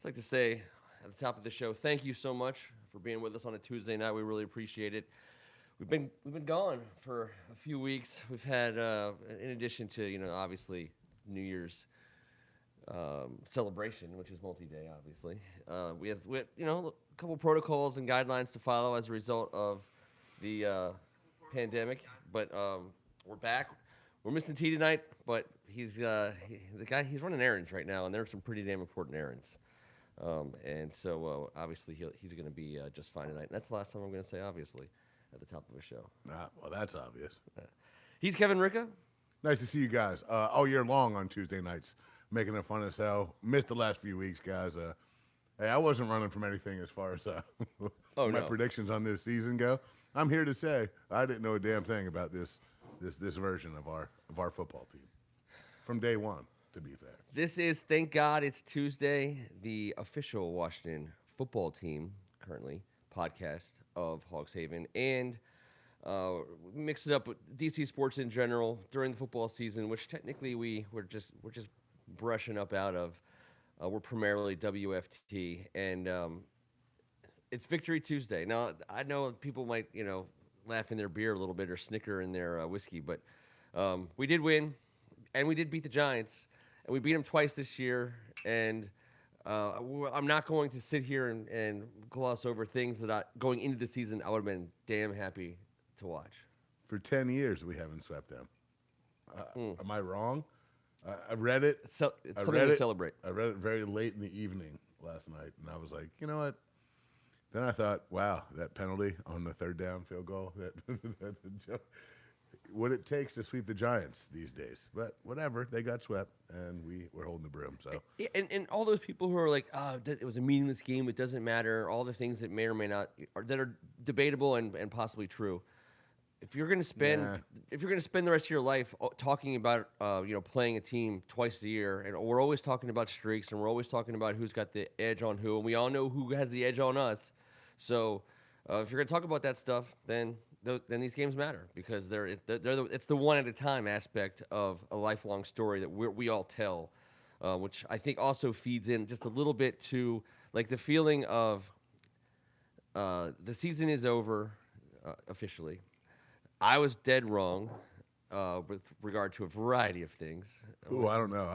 I'd like to say at the top of the show, thank you so much for being with us on a Tuesday night. We really appreciate it. We've been gone for a few weeks. We've had, in addition to obviously New Year's celebration, which is multi-day, obviously. We had a couple protocols and guidelines to follow as a result of the pandemic, but we're back. We're missing T tonight, but the guy. He's running errands right now, and there are some pretty damn important errands. And so obviously he's going to be just fine tonight. And that's the last time I'm going to say obviously at the top of a show. Well, that's obvious. He's Kevin Ricca. Nice to see you guys all year long on Tuesday nights, making it fun as hell. Missed the last few weeks, guys. Hey, I wasn't running from anything as far as my predictions on this season go. I'm here to say I didn't know a damn thing about this version of our football team from day one. To be fair, this is, thank God it's Tuesday, the official Washington football team currently podcast of Hawks Haven, and mix it up with DC sports in general during the football season, which technically we're just brushing up out of. We're primarily WFT, and it's Victory Tuesday. Now I know people might laugh in their beer a little bit or snicker in their whiskey, but we did win, and we did beat the Giants. And we beat them twice this year, and I'm not going to sit here and gloss over things that going into the season I would have been damn happy to watch. For 10 years, we haven't swept them. Am I wrong? I read it. It's something to celebrate. I read it very late in the evening last night, and I was like, you know what? Then I thought, wow, that penalty on the third down field goal, what it takes to sweep the Giants these days. But whatever, they got swept, and we're holding the broom. So and all those people who are like, it was a meaningless game, it doesn't matter, all the things that may or may not that are debatable and possibly true. If you're going to spend the rest of your life talking about playing a team twice a year, and we're always talking about streaks, and we're always talking about who's got the edge on who, and we all know who has the edge on us. So if you're going to talk about that stuff, then these games matter because it's the one at a time aspect of a lifelong story that we all tell, which I think also feeds in just a little bit to like the feeling of the season is over officially. I was dead wrong with regard to a variety of things. Ooh, I don't know.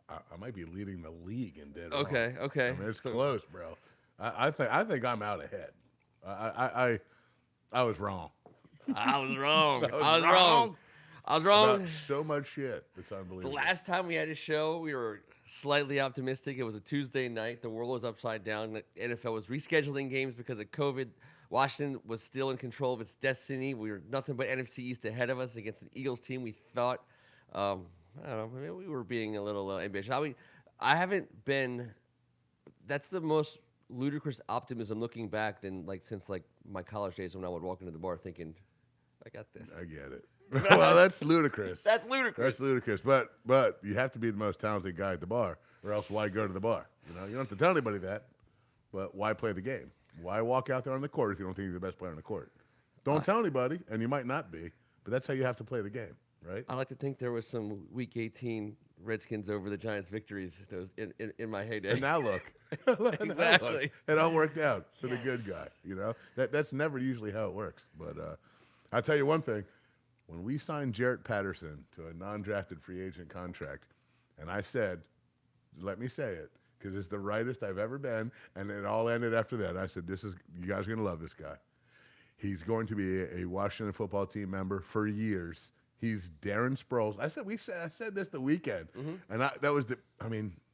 I might be leading the league in dead wrong. Okay. I mean, it's close, bro. I think I'm out ahead. I was wrong. I was wrong. About so much shit. It's unbelievable. The last time we had a show, we were slightly optimistic. It was a Tuesday night. The world was upside down. The NFL was rescheduling games because of COVID. Washington was still in control of its destiny. We were nothing but NFC East ahead of us against an Eagles team. We thought, I don't know, maybe we were being a little ambitious. I haven't been. That's the most ludicrous optimism looking back than since my college days when I would walk into the bar thinking, I got this. I get it. Well, that's ludicrous. That's ludicrous. But you have to be the most talented guy at the bar, or else why go to the bar? You don't have to tell anybody that. But why play the game? Why walk out there on the court if you don't think you're the best player on the court? Don't tell anybody, and you might not be. But that's how you have to play the game, right? I like to think there was some Week 18 Redskins over the Giants victories that was in my heyday. And now look. Exactly. It all worked out for the good guy. That's never usually how it works. But I'll tell you one thing. When we signed Jarrett Patterson to a non-drafted free agent contract, and I said, let me say it, because it's the rightest I've ever been, and it all ended after that. I said, you guys are going to love this guy. He's going to be a Washington football team member for years. He's Darren Sproles. I said this the weekend, and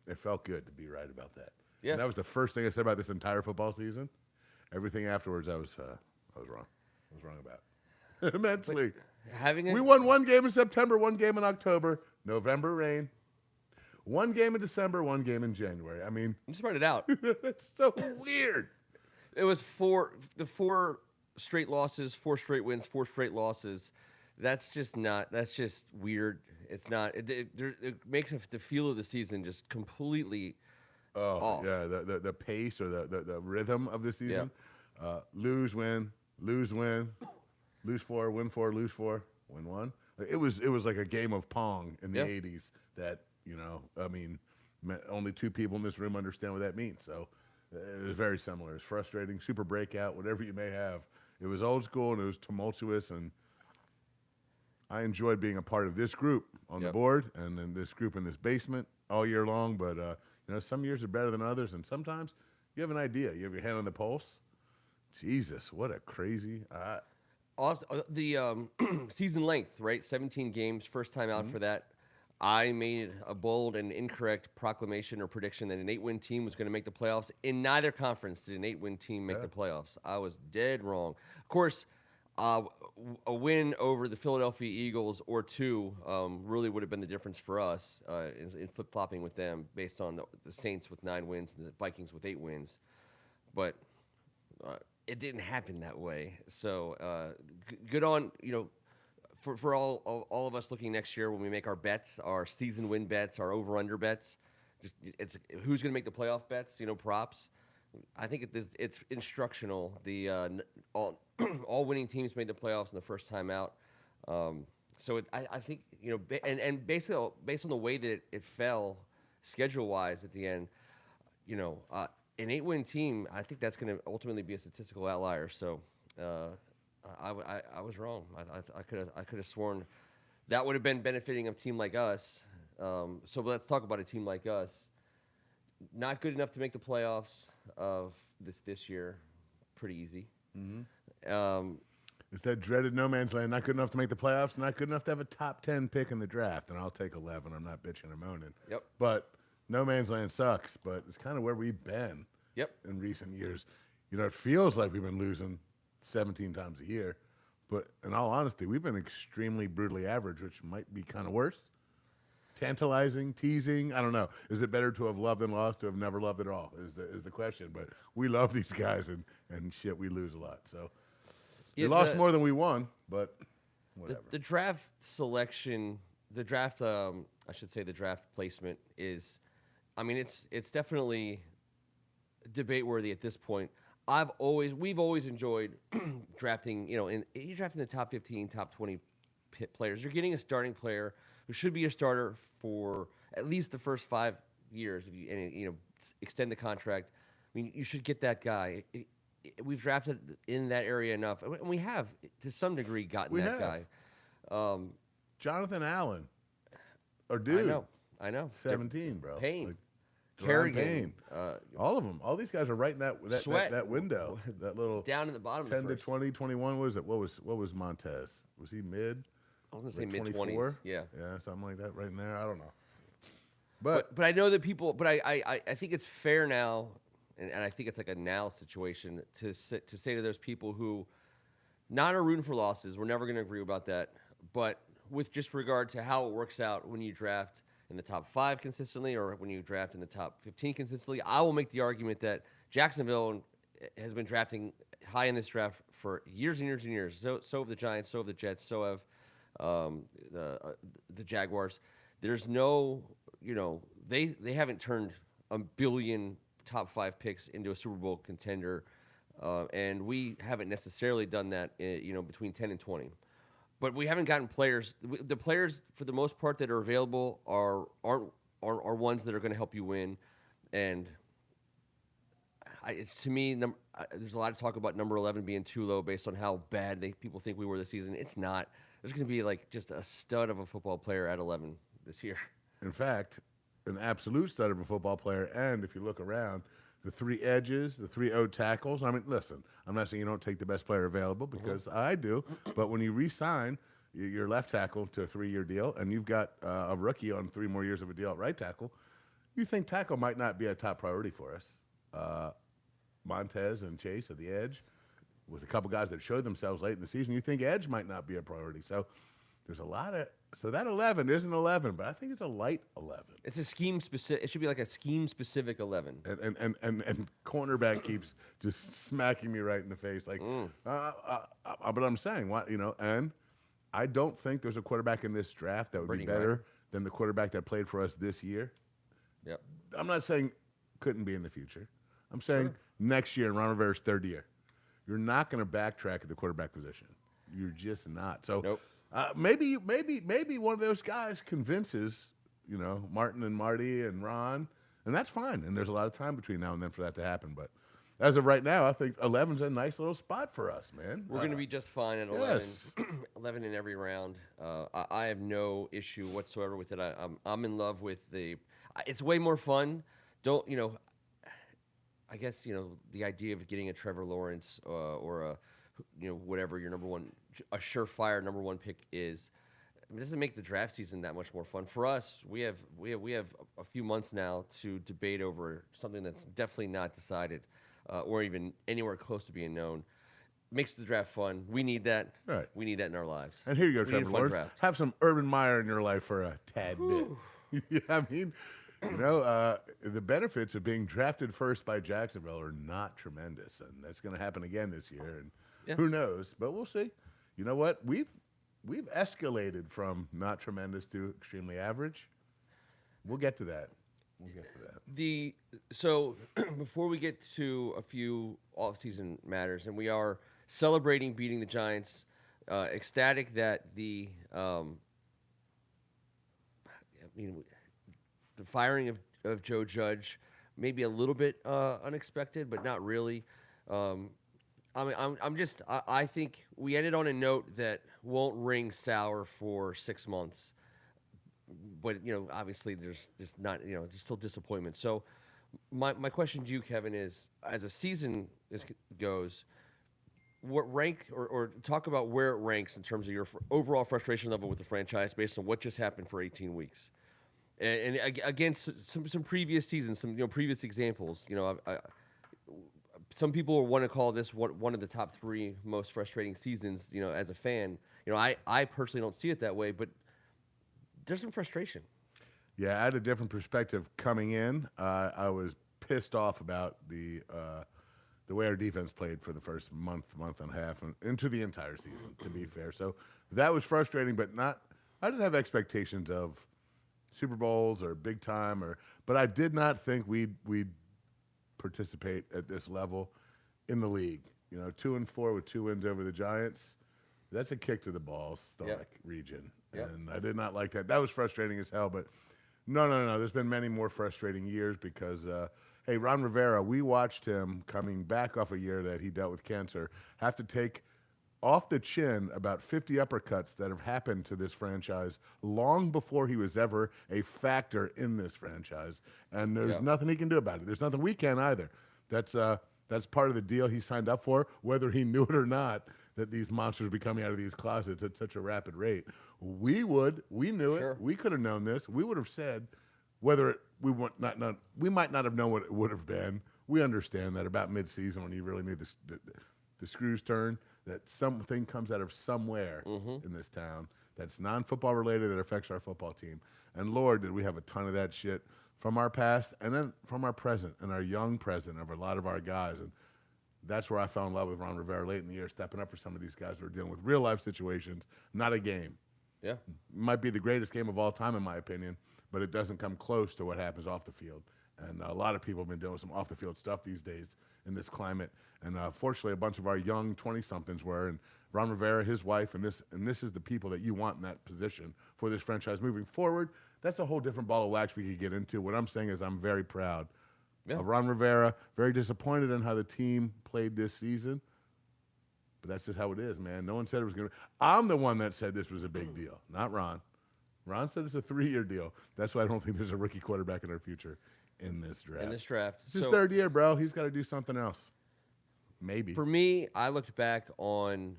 it felt good to be right about that. Yeah. And that was the first thing I said about this entire football season. Everything afterwards, I was wrong. I was wrong about immensely. We won one game in September, one game in October, November rain. One game in December, one game in January. I mean, spread it out. It's so weird. It was four straight losses, 4 straight wins, 4 straight losses. That's just weird. It's not. It makes the feel of the season just completely off. Yeah, the pace or the rhythm of the season. Yeah. Lose, win, lose, win, lose 4, win 4, lose 4, win 1. It was like a game of Pong in the 80s that, Only 2 people in this room understand what that means. So it was very similar. It's frustrating, super breakout, whatever you may have. It was old school and it was tumultuous, and I enjoyed being a part of this group on the board and then this group in this basement all year long. But some years are better than others, and sometimes you have an idea. You have your hand on the pulse. Jesus, what a crazy. The season length, right? 17 games, first time out for that. I made a bold and incorrect proclamation or prediction that an 8-win team was going to make the playoffs. In neither conference did an 8-win team make the playoffs. I was dead wrong. Of course, a win over the Philadelphia Eagles or 2 really would have been the difference for us in flip-flopping with them based on the Saints with 9 wins and the Vikings with 8 wins. But it didn't happen that way. So good on, for all of us looking next year when we make our bets, our season win bets, our over-under bets, it's who's going to make the playoff bets, props. I think it's instructional. All winning teams made the playoffs in the first time out. So I think, and basically based on the way that it fell schedule-wise at the end, an 8-win team, I think that's going to ultimately be a statistical outlier. So I was wrong. I could have sworn that would have been benefiting a team like us. So let's talk about a team like us. Not good enough to make the playoffs of this year. Pretty easy. Mm-hmm. It's that dreaded no man's land. Not good enough to make the playoffs. Not good enough to have a top 10 pick in the draft. And I'll take 11. I'm not bitching or moaning. Yep. But no man's land sucks. But it's kind of where we've been. Yep. In recent years. It feels like we've been losing 17 times a year. But in all honesty, we've been extremely brutally average, which might be kind of worse. Tantalizing, teasing, I don't know. Is it better to have loved and lost, to have never loved at all, is the question. But we love these guys, and shit, we lose a lot. So we lost more than we won, but whatever. The draft selection, the draft placement is, it's definitely debate worthy at this point. We've always enjoyed drafting, you're drafting the top 15, top 20 players. You're getting a starting player who should be a starter for at least the first 5 years. If you extend the contract, you should get that guy. We've drafted in that area enough, and we have to some degree gotten that guy. Jonathan Allen, or dude, I know, 17, bro. Payne. Kerrigan, all of them. All these guys are right in that window, that little down in the bottom. 10 to 20, 21. What was it? What was Montez? Was he mid? I was gonna say mid-20s. Yeah, something like that, right in there. I don't know. But I know that people. But I think it's fair now, and I think it's like a now situation to say to those people who not are rooting for losses. We're never going to agree about that. But with just regard to how it works out when you draft in the top 5 consistently, or when you draft in the top 15 consistently, I will make the argument that Jacksonville has been drafting high in this draft for years and years and years. So have the Giants, so have the Jets, so have the Jaguars. There's no, they haven't turned a billion top 5 picks into a Super Bowl contender, and we haven't necessarily done that, between 10 and 20. But we haven't gotten players. The players, for the most part, that are available are ones that are going to help you win. And to me, there's a lot of talk about number 11 being too low based on how bad people think we were this season. It's not. There's going to be just a stud of a football player at 11 this year. In fact, an absolute stud of a football player. And if you look around, the 3 edges, the 3 O tackles. Listen, I'm not saying you don't take the best player available, because I do. But when you re-sign your left tackle to a 3-year deal, and you've got a rookie on 3 more years of a deal at right tackle, you think tackle might not be a top priority for us. Montez and Chase at the edge, with a couple guys that showed themselves late in the season, you think edge might not be a priority. So there's a lot of – so that 11 isn't 11, but I think it's a light 11. It's a scheme-specific – it should be like a scheme-specific 11. And cornerback keeps just smacking me right in the face. But I'm saying, and I don't think there's a quarterback in this draft that would be better than the quarterback that played for us this year. Yep. I'm not saying couldn't be in the future. I'm saying next year in Ron Rivera's 3rd year. You're not going to backtrack at the quarterback position. You're just not. So maybe one of those guys convinces Martin and Marty and Ron, and that's fine. And there's a lot of time between now and then for that to happen. But as of right now, I think 11's a nice little spot for us, man. We're going to be just fine at 11. Yes. 11 in every round. I have no issue whatsoever with it. I'm in love with the. It's way more fun. I guess the idea of getting a Trevor Lawrence or a whatever your a surefire number one pick is. It doesn't make the draft season that much more fun for us. We have a few months now to debate over something that's definitely not decided, or even anywhere close to being known. Makes the draft fun. We need that. Right. We need that in our lives. And here you go, Trevor Lawrence. Draft. Have some Urban Meyer in your life for a tad bit. I mean, the benefits of being drafted first by Jacksonville are not tremendous, and that's going to happen again this year. And who knows? But we'll see. You know what? We've escalated from not tremendous to extremely average. We'll get to that. So before we get to a few off-season matters, and we are celebrating beating the Giants, ecstatic that the firing of Joe Judge maybe a little bit unexpected, but not really. I think we ended on a note that won't ring sour for 6 months. But, obviously there's just not, there's still disappointment. So my question to you, Kevin, is as a season goes, what rank or talk about where it ranks in terms of your overall frustration level with the franchise based on what just happened for 18 weeks? And against some previous seasons, some previous examples, some people want to call this one of the top 3 most frustrating seasons, as a fan. I personally don't see it that way, but there's some frustration. Yeah, I had a different perspective coming in. I was pissed off about the way our defense played for the first month and a half, and into the entire season, to be fair. So that was frustrating, but I didn't have expectations of Super Bowls or big time, but I did not think we'd participate at this level in the league. 2-4 with 2 wins over the Giants. That's a kick to the ball stomach region. Yep. And I did not like that. That was frustrating as hell, but no. There's been many more frustrating years because, hey, Ron Rivera, we watched him coming back off a year that he dealt with cancer, have to take off the chin about 50 uppercuts that have happened to this franchise long before he was ever a factor in this franchise. And there's nothing he can do about it. There's nothing we can either. That's part of the deal he signed up for, whether he knew it or not, that these monsters would be coming out of these closets at such a rapid rate. We knew it. We could have known this. We would have said whether we might not have known what it would have been. We understand that about mid-season when you really need the screws turn, that something comes out of somewhere in this town that's non-football related that affects our football team. And Lord, did we have a ton of that shit from our past and then from our present and our young present of a lot of our guys. And that's where I fell in love with Ron Rivera late in the year, stepping up for some of these guys who are dealing with real life situations, not a game. Yeah. It might be the greatest game of all time, in my opinion, but it doesn't come close to what happens off the field. And a lot of people have been dealing with some off-the-field stuff these days in this climate. And fortunately, a bunch of our young 20-somethings were, and Ron Rivera, his wife, and this is the people that you want in that position for this franchise moving forward. That's a whole different ball of wax we could get into. What I'm saying is I'm very proud of Ron Rivera, very disappointed in how the team played this season. But that's just how it is, man. No one said it was going to. I'm the one that said this was a big deal, not Ron. Ron said it's a 3-year deal. That's why I don't think there's a rookie quarterback in our future in this draft. It's his 3rd year, bro. He's got to do something else. Maybe. For me, I looked back on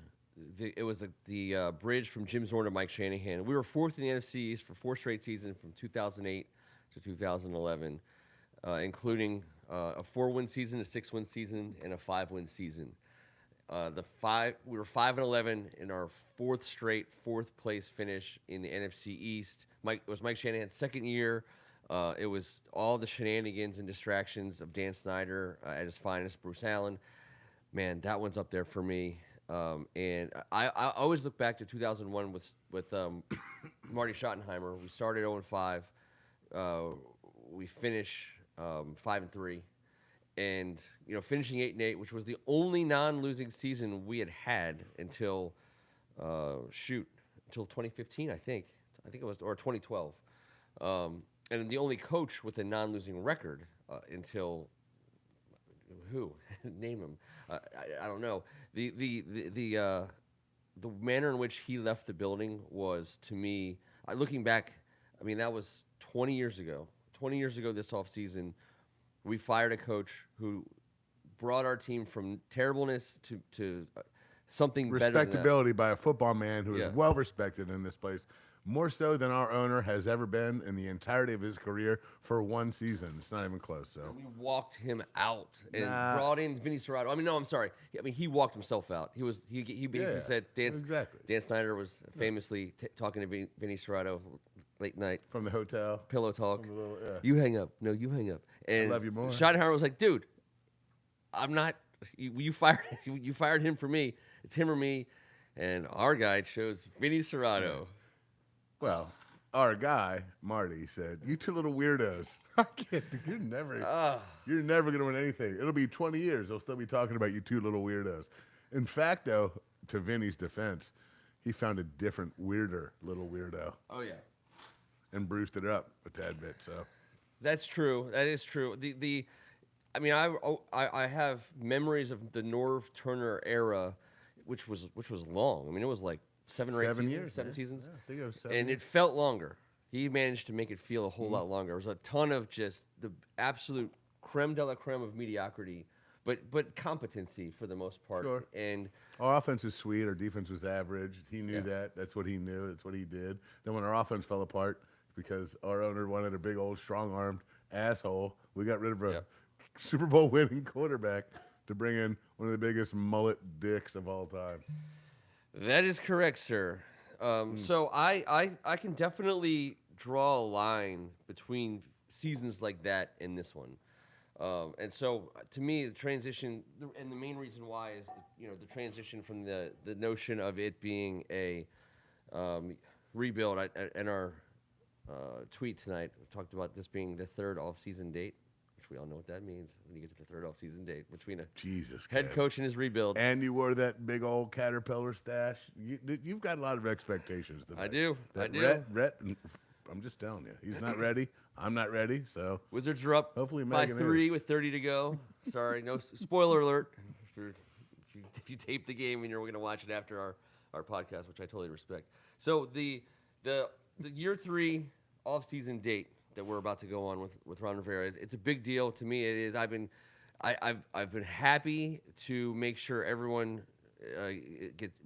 it was the bridge from Jim Zorn to Mike Shanahan. We were 4th in the NFC East for 4 straight seasons from 2008 to 2011, including a 4-win season, a 6-win season, and a 5-win season. We were 5-11 in our 4th straight 4th place finish in the NFC East. It was Mike Shanahan's 2nd year. It was all the shenanigans and distractions of Dan Snyder at his finest, Bruce Allen. Man, that one's up there for me. And I always look back to 2001 with Marty Schottenheimer. We started 0-5. We finish 5-3. And, finishing 8-8, which was the only non-losing season we had until 2015, I think. I think it was, or 2012. And the only coach with a non-losing record until who name him? I don't know. The manner in which he left the building was, to me, looking back, I mean, that was 20 years ago. 20 years ago this offseason, we fired a coach who brought our team from terribleness to something better than that. Respectability by a football man who Yeah. is well respected in this place, more so than our owner has ever been in the entirety of his career for one season. It's not even close. So We walked him out and Nah. brought in Vinny Serrato. I mean, no, I'm sorry. I mean, he walked himself out. He basically Yeah, said exactly. Dan Snyder was famously talking to Vinny Serrato late night From the hotel, pillow talk. from the little, yeah. You hang up. No, you hang up. And love you more. Schottenheimer was like, dude, I'm not. You fired him for me. It's him or me. And our guy chose Vinny Serrato. Well, our guy Marty said, "You two little weirdos. I can't. You're never gonna win anything. It'll be 20 years. They'll still be talking about you two little weirdos." In fact, though, to Vinny's defense, he found a different, weirder little weirdo Oh yeah. and bruised it up a tad bit. So That's true. That is true. I mean, I have memories of the Norv Turner era, which was long. I mean, it was like seven years, seasons, Yeah, I think it was 7 and years. it felt longer. He managed to make it feel a whole lot longer. There was a ton of just the absolute creme de la creme of mediocrity, but competency for the most part. Sure. And Our offense was sweet. Our defense was average. He knew Yeah. that. That's what he knew. That's what he did. Then when our offense fell apart, because our owner wanted a big old strong-armed asshole, we got rid of a Yeah. Super Bowl winning quarterback to bring in one of the biggest mullet dicks of all time. that is correct, sir. So I can definitely draw a line between seasons like that and this one. And so, to me, the transition, and the main reason why is the transition from the notion of it being a rebuild. In our tweet tonight, we talked about this being the third off-season date, which we all know what that means when you get to the third off-season date between a Jesus. head Kev. coach and his rebuild. And you wore that big old caterpillar stash. You've got a lot of expectations tonight. I do. Rhett, I'm just telling you, he's not ready. I'm not ready. So Wizards are up hopefully by Megan 3 is. with 30 to go. Sorry, no spoiler alert. If you tape the game and you're going to watch it after our podcast, which I totally respect. So the year 3 off-season date that we're about to go on with Ron Rivera, it's a big deal to me. It is. I've been happy to make sure everyone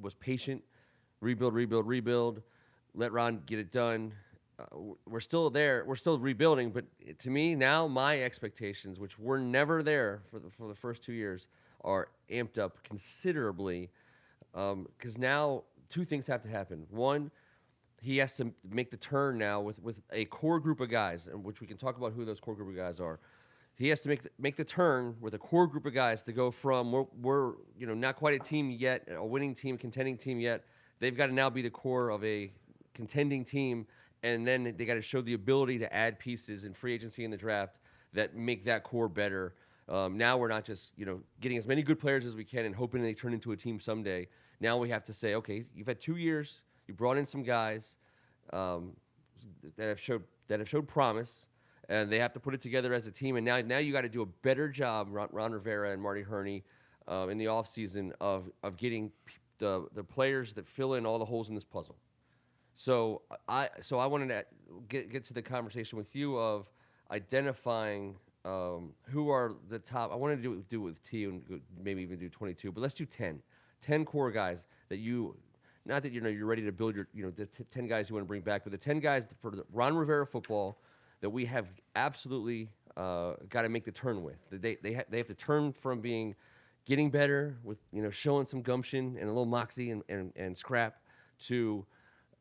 was patient, rebuild. Let Ron get it done. We're still there. We're still rebuilding. But to me now, my expectations, which were never there for the first 2 years, are amped up considerably. Because now 2 things have to happen. One, he has to make the turn now with a core group of guys, and which we can talk about who those core group of guys are. He has to make the turn with a core group of guys to go from we're not quite a team yet, a winning team, contending team yet. They've got to now be the core of a contending team, and then they got to show the ability to add pieces in free agency in the draft that make that core better. Now we're not just getting as many good players as we can and hoping they turn into a team someday. Now we have to say, okay, you've had 2 years. You brought in some guys that have showed promise, and they have to put it together as a team. And now you got to do a better job, Ron Rivera and Marty Herney, in the offseason of getting the players that fill in all the holes in this puzzle. So I wanted to get to the conversation with you of identifying who are the top. I wanted to do it with T and maybe even do 22, but let's do 10 core guys that you. Not that you're ready to build your the 10 guys you want to bring back, but the 10 guys for the Ron Rivera football that we have absolutely got to make the turn with. They have to turn from getting better with showing some gumption and a little moxie and scrap to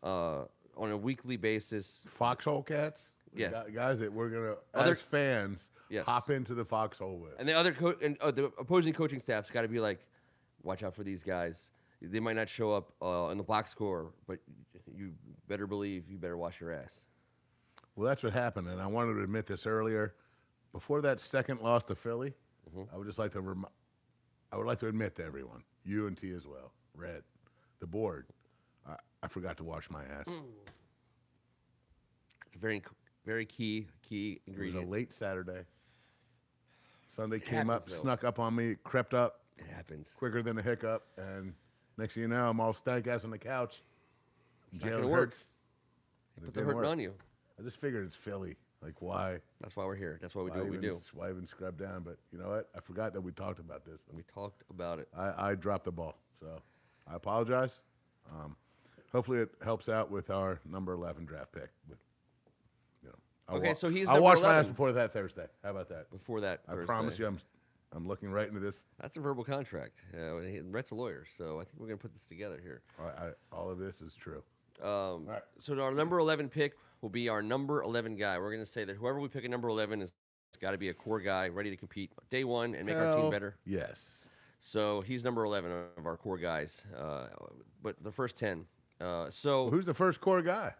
on a weekly basis. Foxhole cats. Yeah. Guys that we're gonna as fans hop into the foxhole with. And the opposing coaching staff's got to be like, watch out for these guys. They might not show up in the box score, but you better believe you better wash your ass. Well, that's what happened, and I wanted to admit this earlier. Before that second loss to Philly, I would just like to I would like to admit to everyone, you and T as well, Red, the board, I forgot to wash my ass. It's a very Very key It was ingredient. a late Saturday. Sunday It came happens, up, though. snuck up on me, crept up It happens. quicker than a hiccup, and next thing you know, I'm all stank ass on the couch. It's not gonna work. Hurts. Put It the didn't hurting work. on you. I just figured it's Philly. Like, why? That's why we're here. That's why we do Why what we even, do. why even scrub down? But you know what? I forgot that we talked about this. We talked about it. I dropped the ball, so I apologize. Hopefully, it helps out with our number 11 draft pick. But, you know, Okay, so he's I'll number watch my ass 11. before that Thursday. How about that? Before that, I Thursday. promise you, I'm looking right into this. That's a verbal contract. Rhett's a lawyer, so I think we're gonna put this together here. All of this is true. Right. So our number 11 pick will be our number 11 guy. We're gonna say that whoever we pick at number 11 is got to be a core guy, ready to compete day one and make our team better. Yes. So he's number 11 of our core guys. But the first 10. Well, who's the first core guy?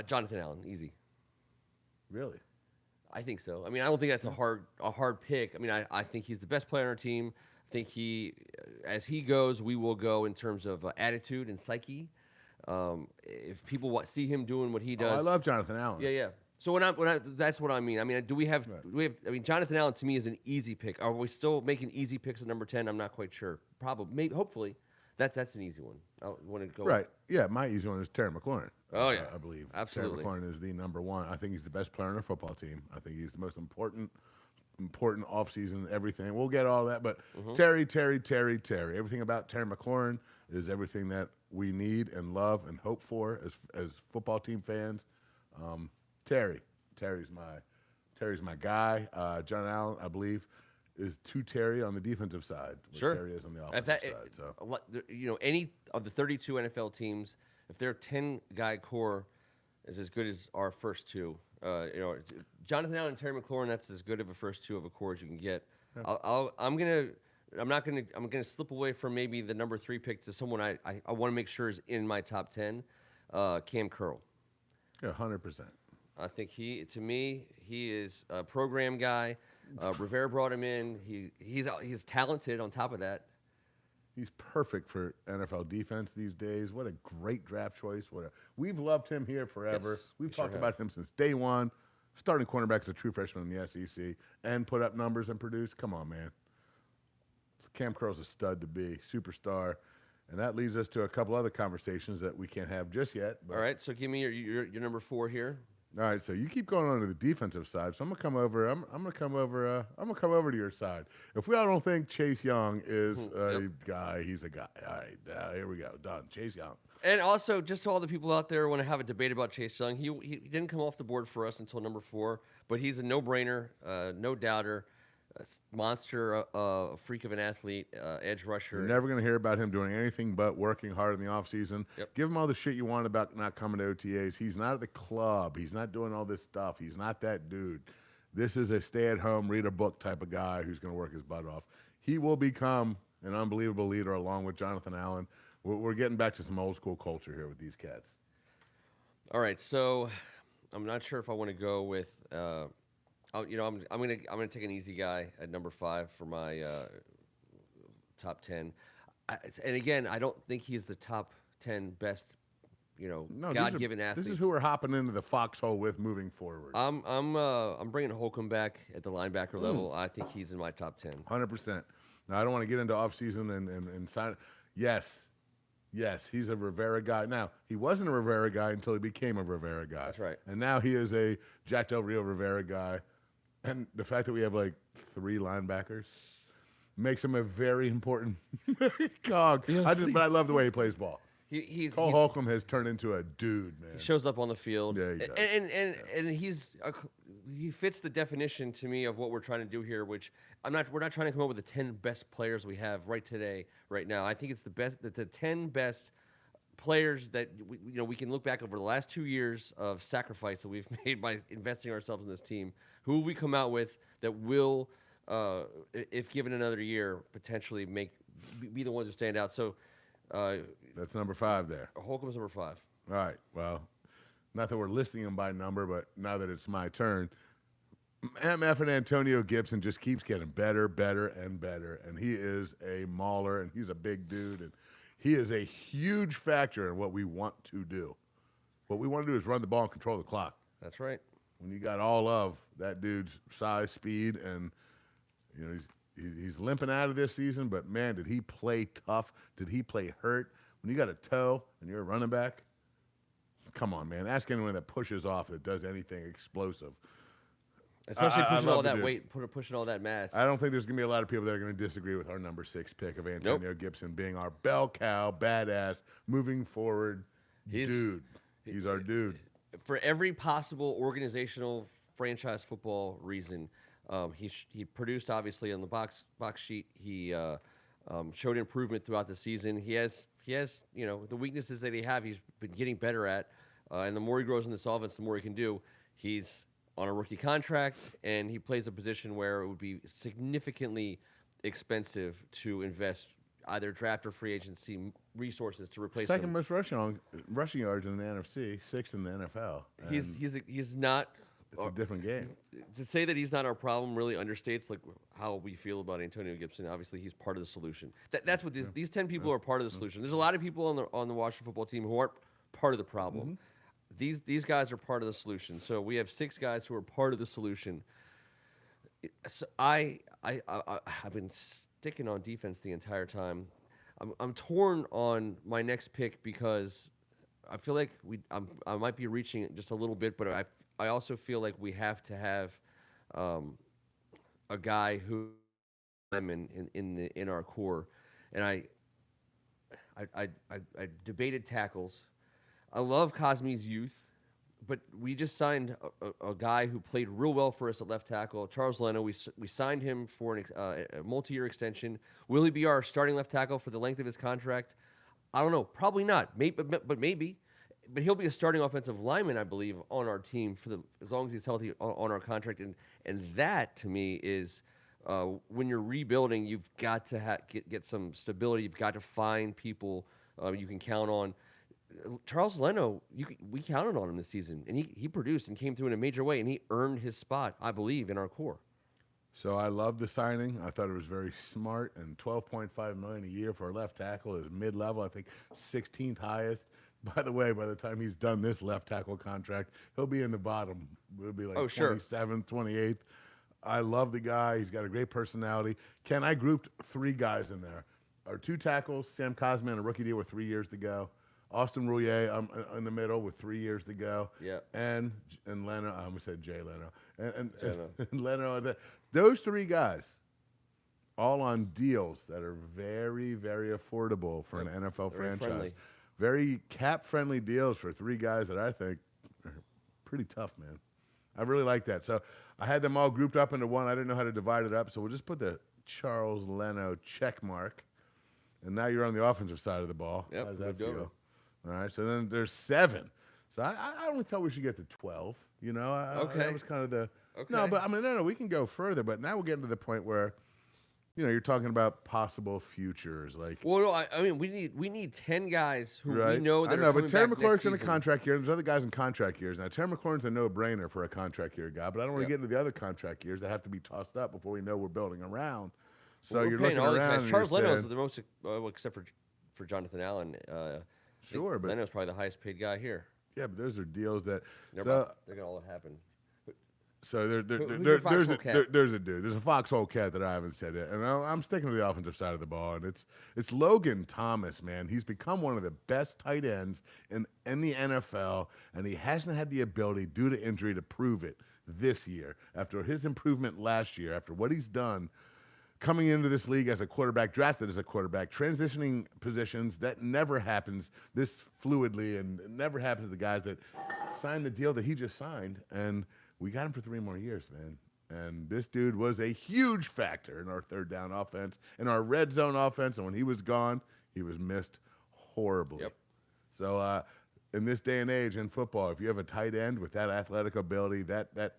Jonathan Allen, easy. Really? I think so. I mean, I don't think that's a hard pick. I mean, I think he's the best player on our team. I think as he goes, we will go in terms of attitude and psyche. If people see him doing what he does, I love Jonathan Allen. Yeah. So that's what I mean. I mean, do we have? I mean, Jonathan Allen to me is an easy pick. Are we still making easy picks at number 10? I'm not quite sure. Probably, maybe, hopefully, that's an easy one. I want to go Right. Yeah, my easy one is Terry McLaurin. Oh, yeah. I believe. Absolutely. Terry McLaurin is the number one. I think he's the best player on our football team. I think he's the most important offseason, everything. We'll get all that, but Terry. Everything about Terry McLaurin is everything that we need and love and hope for as football team fans. Terry's my guy. John Allen, I believe, is to Terry on the defensive side. Sure. Terry is on the offensive side. So any of the 32 NFL teams, if their 10-guy core is as good as our first two, Jonathan Allen and Terry McLaurin, that's as good of a first two of a core as you can get. Yeah. I'm gonna slip away from maybe the number 3 pick to someone I want to make sure is in my top 10. Cam Curl. Yeah, 100%. I think he is a program guy. Rivera brought him in. He's talented on top of that. He's perfect for NFL defense these days. What a great draft choice. We've loved him here forever. Yes, We've talked about him since day one. Starting cornerback as a true freshman in the SEC and put up numbers and produce. Come on, man. Cam Curl's a stud to be, superstar. And that leads us to a couple other conversations that we can't have just yet. All right, so give me your number 4 here. All right, so you keep going on to the defensive side, so I'm gonna come over. I'm gonna come over to your side. If we all don't think Chase Young is a guy, he's a guy. All right, here we go. Done. Chase Young. And also, just to all the people out there who want to have a debate about Chase Young, he didn't come off the board for us until number 4, but he's a no-brainer, no doubter, a monster, a freak of an athlete, edge rusher. You're never going to hear about him doing anything but working hard in the offseason. Yep. Give him all the shit you want about not coming to OTAs. He's not at the club. He's not doing all this stuff. He's not that dude. This is a stay-at-home, read a book type of guy who's going to work his butt off. He will become an unbelievable leader along with Jonathan Allen. We're getting back to some old-school culture here with these cats. All right, so I'm not sure if I want to go with I'm gonna take an easy guy at number 5 for my top 10. And again, I don't think he's the top 10 best, God-given athletes. This is who we're hopping into the foxhole with moving forward. I'm bringing Holcomb back at the linebacker level. I think he's in my top 10. 100%. Now I don't want to get into offseason and sign. Yes, he's a Rivera guy. Now, he wasn't a Rivera guy until he became a Rivera guy. That's right. And now he is a Jack Del Rio Rivera guy. And the fact that we have like 3 linebackers makes him a very important cog. Yeah, but I love the way he plays ball. Cole Holcomb has turned into a dude, man. He shows up on the field. Yeah, he does. And he fits the definition to me of what we're trying to do here, which we're not trying to come up with the 10 best players we have right now. I think it's the 10 best players that we can look back over the last 2 years of sacrifice that we've made by investing ourselves in this team. Who will we come out with that will, if given another year, potentially be the ones who stand out? So that's number 5 there. Holcomb's number 5. All right. Well, not that we're listing them by number, but now that it's my turn, MF and Antonio Gibson just keeps getting better, and better. And he is a mauler, and he's a big dude, and he is a huge factor in what we want to do. What we want to do is run the ball and control the clock. That's right. when you got all of that dude's size, speed, and he's limping out of this season, but man, did he play tough? Did he play hurt? When you got a toe and you're a running back, come on, man. Ask anyone that pushes off that does anything explosive. Especially pushing all that weight, pushing all that mass. I don't think there's going to be a lot of people that are going to disagree with our number 6 pick of Antonio Gibson being our bell cow, badass, moving forward dude. He's our dude. For every possible organizational franchise football reason, he produced obviously on the box sheet. He showed improvement throughout the season. He has the weaknesses that he's been getting better at, and the more he grows in this offense, the more he can do. He's on a rookie contract, and he plays a position where it would be significantly expensive to invest either draft or free agency resources to replace him. Second most rushing yards in the NFC, 6th in the NFL. He's not. It's a different game. To say that he's not our problem really understates like how we feel about Antonio Gibson. Obviously, he's part of the solution. That's what these 10 people are part of the solution. There's a lot of people on the Washington football team who aren't part of the problem. These guys are part of the solution. So we have 6 guys who are part of the solution. So I've been sticking on defense the entire time. I'm torn on my next pick because I feel like I might be reaching it just a little bit, but I also feel like we have to have a guy who in our core, and I debated tackles. I love Cosme's youth, but we just signed a guy who played real well for us at left tackle, Charles Leno. We signed him for a multi-year extension. Will he be our starting left tackle for the length of his contract? I don't know. Probably not. Maybe, but maybe. But he'll be a starting offensive lineman, I believe, on our team as long as he's healthy on our contract. And that, to me, is when you're rebuilding, you've got to get some stability. You've got to find people you can count on. Charles Leno, we counted on him this season, and he produced and came through in a major way, and he earned his spot, I believe, in our core. So I love the signing. I thought it was very smart, and $12.5 million a year for a left tackle is mid-level. I think 16th highest. By the way, by the time he's done this left tackle contract, he'll be in the bottom. It'll be like 27th, 28th. I love the guy. He's got a great personality. Ken, I grouped 3 guys in there. Our 2 tackles, Sam Cosme on a rookie deal with 3 years to go. Austin Rouillet in the middle with 3 years to go. Yeah. And Leno, I almost said Jay Leno. And Leno. Those 3 guys, all on deals that are very, very affordable for an NFL franchise. Friendly. Very cap-friendly deals for 3 guys that I think are pretty tough, man. I really like that. So I had them all grouped up into one. I didn't know how to divide it up, so we'll just put the Charles Leno check mark. And now you're on the offensive side of the ball. Yep, how does that feel? All right, so then there's 7. So I only thought we should get to 12. Okay. That was kind of the okay. No, but I mean, no, we can go further. But now we're getting to the point where, you're talking about possible futures. Like, well, no, I mean, we need 10 guys who right? we know that I know, are but Terry back McLaurin's next in a season. contract year, and there's other guys in contract years. Now, Terry McLaurin's a no-brainer for a contract year guy, but I don't want to get into the other contract years that have to be tossed up before we know we're building around. So Well, you're looking all these around. guys. And Charles you're Leno's saying, the most, except for Jonathan Allen. Sure, but Leno's probably the highest paid guy here. yeah, but those are deals that They're gonna all happen. So Who's your there's foxhole a cat? there's a dude. There's a foxhole cat that I haven't said it, and I'm sticking to the offensive side of the ball, and it's Logan Thomas, man. He's become one of the best tight ends in the NFL, and he hasn't had the ability due to injury to prove it this year. After his improvement last year, after what he's done, coming into this league as a quarterback, drafted as a quarterback, transitioning positions, that never happens this fluidly, and it never happens to the guys that signed the deal that he just signed, and we got him for 3 more years, man. And this dude was a huge factor in our third down offense, in our red zone offense. And when he was gone, he was missed horribly. Yep. So in this day and age in football, if you have a tight end with that athletic ability, that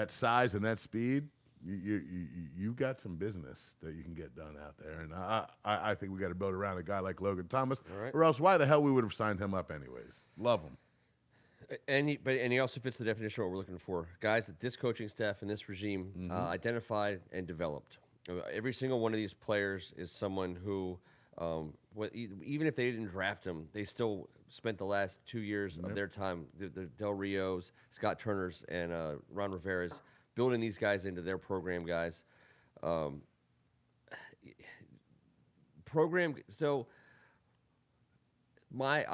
size and that speed, you've got some business that you can get done out there. And I think we got to build around a guy like Logan Thomas, or else why the hell we would have signed him up anyways? Love him. And he also fits the definition of what we're looking for. Guys that this coaching staff and this regime identified and developed. Every single one of these players is someone who Even if they didn't draft him, they still spent the last 2 years of their time, the Del Rios, Scott Turners, and Ron Rivera's, building these guys into their program guys. Um, so my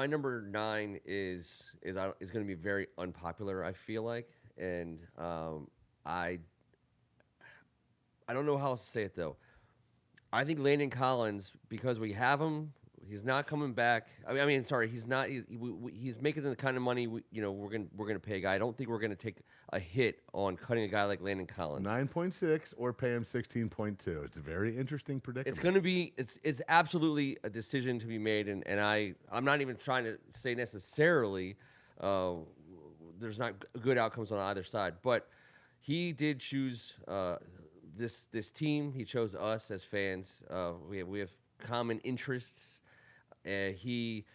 number 9 is going to be very unpopular, I feel like, and I don't know how else to say it though. I think Landon Collins, because we have him, he's not coming back. Sorry, he's not. He's making the kind of money we're gonna pay a guy. I don't think we're gonna take a hit on cutting a guy like Landon Collins. 9.6 or pay him 16.2. It's a very interesting predicament. It's gonna be. It's absolutely a decision to be made, and I'm not even trying to say necessarily there's not good outcomes on either side, but he did choose this team. He chose us as fans. We have common interests. He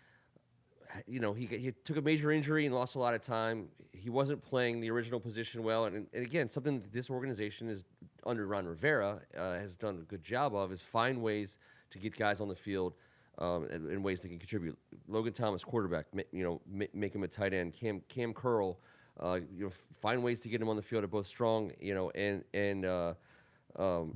took a major injury and lost a lot of time. He wasn't playing the original position well, and again, something that this organization is under Ron Rivera has done a good job of is find ways to get guys on the field in ways that can contribute. Logan Thomas, quarterback, make him a tight end. Cam Curl, find ways to get him on the field at both strong, and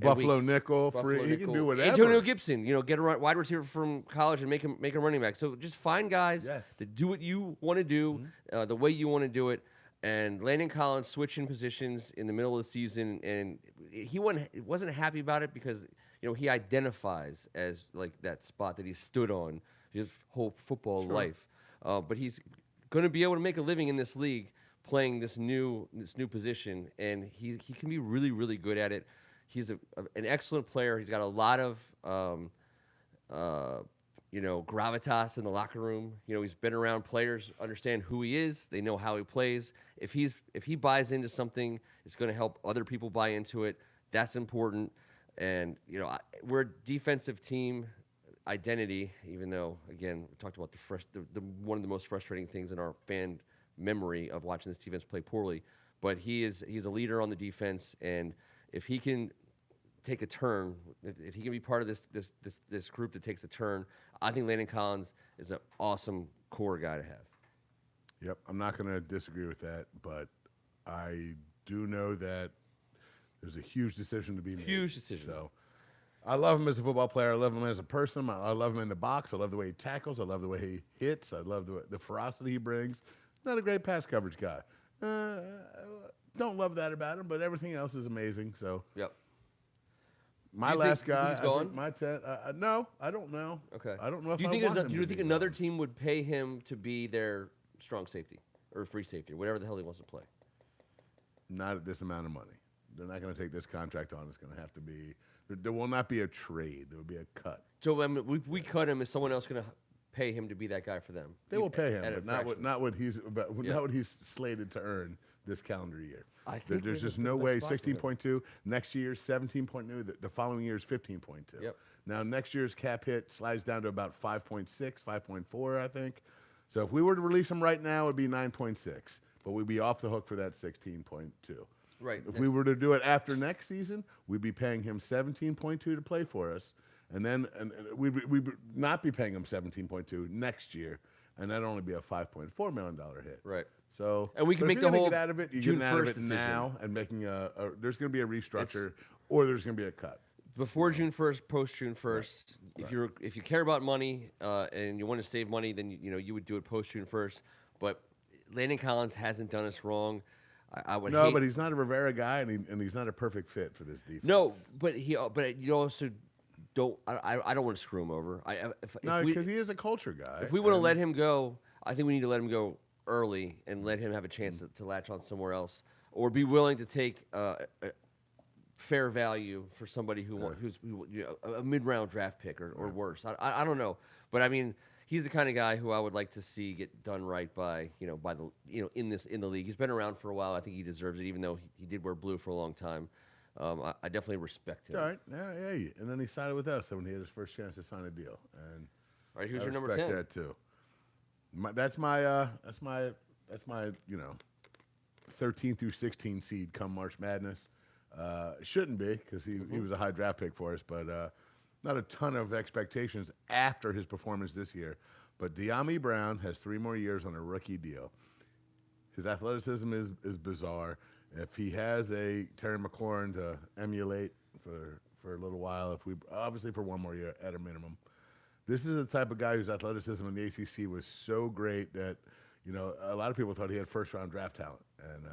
Buffalo nickel, free. He can do whatever. Antonio Gibson, get a wide receiver from college and make him running back. So just find guys that do what you want to do, the way you want to do it. And Landon Collins switching positions in the middle of the season, and he wasn't happy about it because he identifies as like that spot that he stood on his whole football life. But he's going to be able to make a living in this league playing this new position, and he can be really, really good at it. He's an excellent player. He's got a lot of, gravitas in the locker room. He's been around players, understand who he is. They know how he plays. If he buys into something, it's going to help other people buy into it. That's important. And we're a defensive team identity. Even though, again, we talked about the one of the most frustrating things in our fan memory of watching this defense play poorly. But he's a leader on the defense, and if he can take a turn, if he can be part of this group that takes a turn, I think Landon Collins is an awesome core guy to have. Yep, I'm not going to disagree with that, but I do know that there's a huge decision to be made. Huge decision. So I love him as a football player. I love him as a person. I love him in the box. I love the way he tackles. I love the way he hits. I love the ferocity he brings. Not a great pass coverage guy. Don't love that about him, but everything else is amazing. So yep. My last guy, he's gone? my 10. No, I don't know. Okay. I don't know if do you I think want him do you to think be another gone. team would pay him to be their strong safety or free safety, or whatever the hell he wants to play? Not at this amount of money. They're not going to take this contract on. It's going to have to be. There will not be a trade. There will be a cut. So we cut him. Is someone else going to pay him to be that guy for them? They will pay him, at but not what he's slated to earn this calendar year. I think There's just no way. 16.2 next year's 17.2. The following year's 15.2. Yep. Now next year's cap hit slides down to about 5.6, 5.4, I think. So if we were to release him right now, it'd be 9.6, but we'd be off the hook for that 16.2. Right. If we were to do it after next season, we'd be paying him 17.2 to play for us, and then we'd not be paying him 17.2 next year, and that'd only be a $5.4 million hit. Right. So, and we can make the whole get out of it. You June get out of 1st it decision now, and making there's going to be a restructure, or there's going to be a cut. Before June 1st, post June 1st. Right. If you care about money and you want to save money, then you would do it post June 1st. But Landon Collins hasn't done us wrong. I would. No, but he's not a Rivera guy, and he's not a perfect fit for this defense. No, but you also don't. I don't want to screw him over. Because he is a culture guy. If we want to let him go, I think we need to let him go early and let him have a chance to latch on somewhere else, or be willing to take fair value for somebody who's a mid-round draft pick or worse. I don't know, but I mean, he's the kind of guy who I would like to see get done right by in the league. He's been around for a while. I think he deserves it, even though he did wear blue for a long time. I definitely respect him. All right, yeah, and then he signed with us when he had his first chance to sign a deal. And all right, who's your number 10? I respect that too. That's my 13 through 16 seed come March Madness. Shouldn't be because he was a high draft pick for us, but not a ton of expectations after his performance this year. But De'Ami Brown has 3 more years on a rookie deal. His athleticism is bizarre. If he has a Terry McLaurin to emulate for a little while, if we obviously for 1 more year at a minimum, this is the type of guy whose athleticism in the ACC was so great that a lot of people thought he had first-round draft talent, and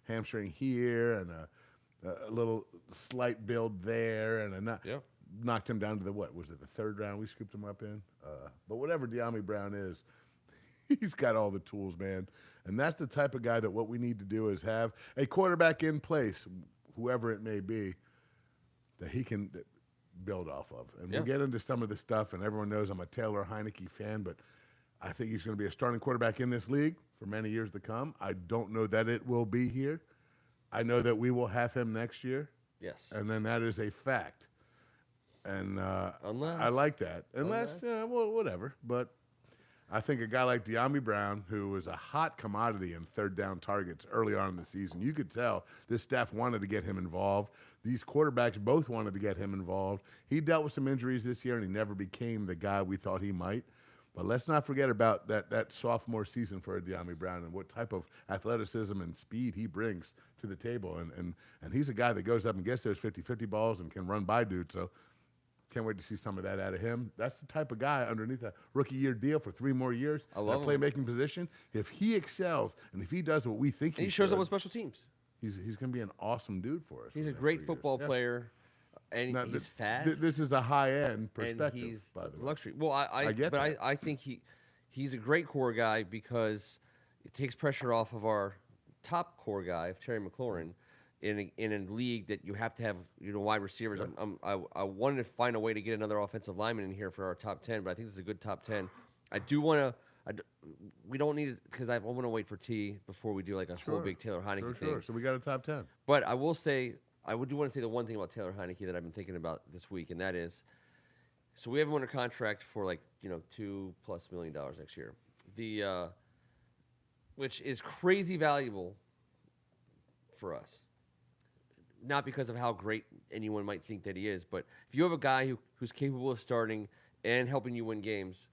hamstring here and a little slight build there, and knocked him down to the 3rd round we scooped him up in. But whatever De'Ami Brown is, he's got all the tools, man. And that's the type of guy that what we need to do is have a quarterback in place, whoever it may be, that he can build off of. And we'll get into some of the stuff, and everyone knows I'm a Taylor Heineke fan, but I think he's going to be a starting quarterback in this league for many years to come. I don't know that it will be here. I know that we will have him next year. Yes. And then that is a fact. And unless, I like that. Unless, whatever. But I think a guy like De'Ami Brown, who was a hot commodity in 3rd down targets early on in the season, you could tell this staff wanted to get him involved. These quarterbacks both wanted to get him involved. He dealt with some injuries this year, and he never became the guy we thought he might. But let's not forget about that sophomore season for De'Ami Brown and what type of athleticism and speed he brings to the table. And he's a guy that goes up and gets those 50-50 balls and can run by dudes. So can't wait to see some of that out of him. That's the type of guy underneath a rookie year deal for 3 more years. I love that playmaking position. If he excels and if he does what we think he shows up with special teams, he's going to be an awesome dude for us. He's a great football player. And he's fast. This is a high-end perspective, and he's by the way. Luxury. Well, I get that. I think he's a great core guy because it takes pressure off of our top core guy, of Terry McLaurin, in a league that you have to have wide receivers. Yeah. I wanted to find a way to get another offensive lineman in here for our top 10, but I think this is a good top 10. I do want to. We don't need it because I want to wait for T before we do like a whole big Taylor Heineke thing. Sure. So we got a top 10. But I will say. I do want to say the one thing about Taylor Heineke that I've been thinking about this week, and that is, so we have him under contract for $2+ million next year, which is crazy valuable for us. Not because of how great anyone might think that he is, but if you have a guy who's capable of starting and helping you win games,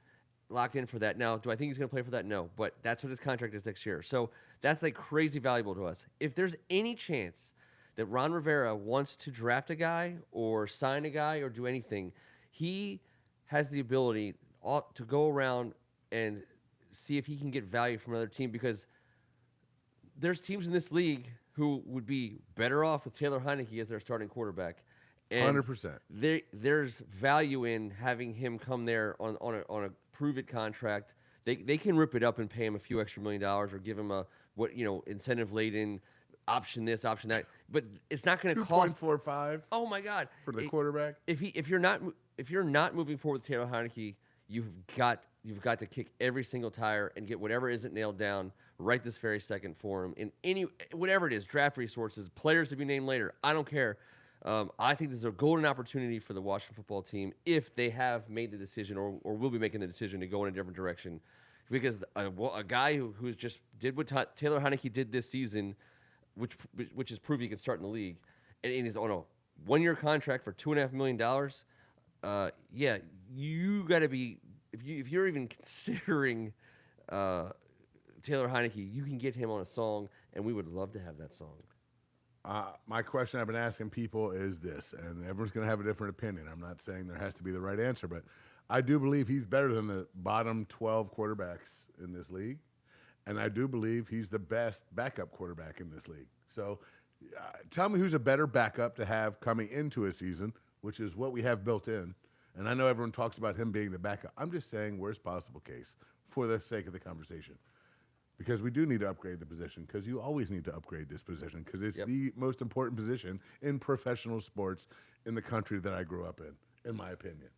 locked in for that. Now, do I think he's going to play for that? No, but that's what his contract is next year. So that's crazy valuable to us. If there's any chance that Ron Rivera wants to draft a guy or sign a guy or do anything, he has the ability to go around and see if he can get value from another team, because there's teams in this league who would be better off with Taylor Heineke as their starting quarterback. And 100%. There's value in having him come there on a prove-it contract. They can rip it up and pay him a few extra $1 million or give him incentive-laden option this, option that, but it's not going to cost 2.45. Oh my God, for the quarterback. If you're not moving forward with Taylor Heineke, you've got to kick every single tire and get whatever isn't nailed down right this very second for him in whatever it is, draft resources, players to be named later. I don't care. I think this is a golden opportunity for the Washington football team if they have made the decision or will be making the decision to go in a different direction, because a guy who's just did what Taylor Heineke did this season, which is proof he can start in the league, and he's on a 1-year contract for $2.5 million. You got to be if you're even considering Taylor Heineke, you can get him on a song, and we would love to have that song. My question I've been asking people is this, and everyone's going to have a different opinion. I'm not saying there has to be the right answer, but I do believe he's better than the bottom 12 quarterbacks in this league. And I do believe he's the best backup quarterback in this league. So tell me who's a better backup to have coming into a season, which is what we have built in. And I know everyone talks about him being the backup. I'm just saying worst possible case for the sake of the conversation. Because we do need to upgrade the position, because you always need to upgrade this position, because it's the most important position in professional sports in the country that I grew up in my opinion.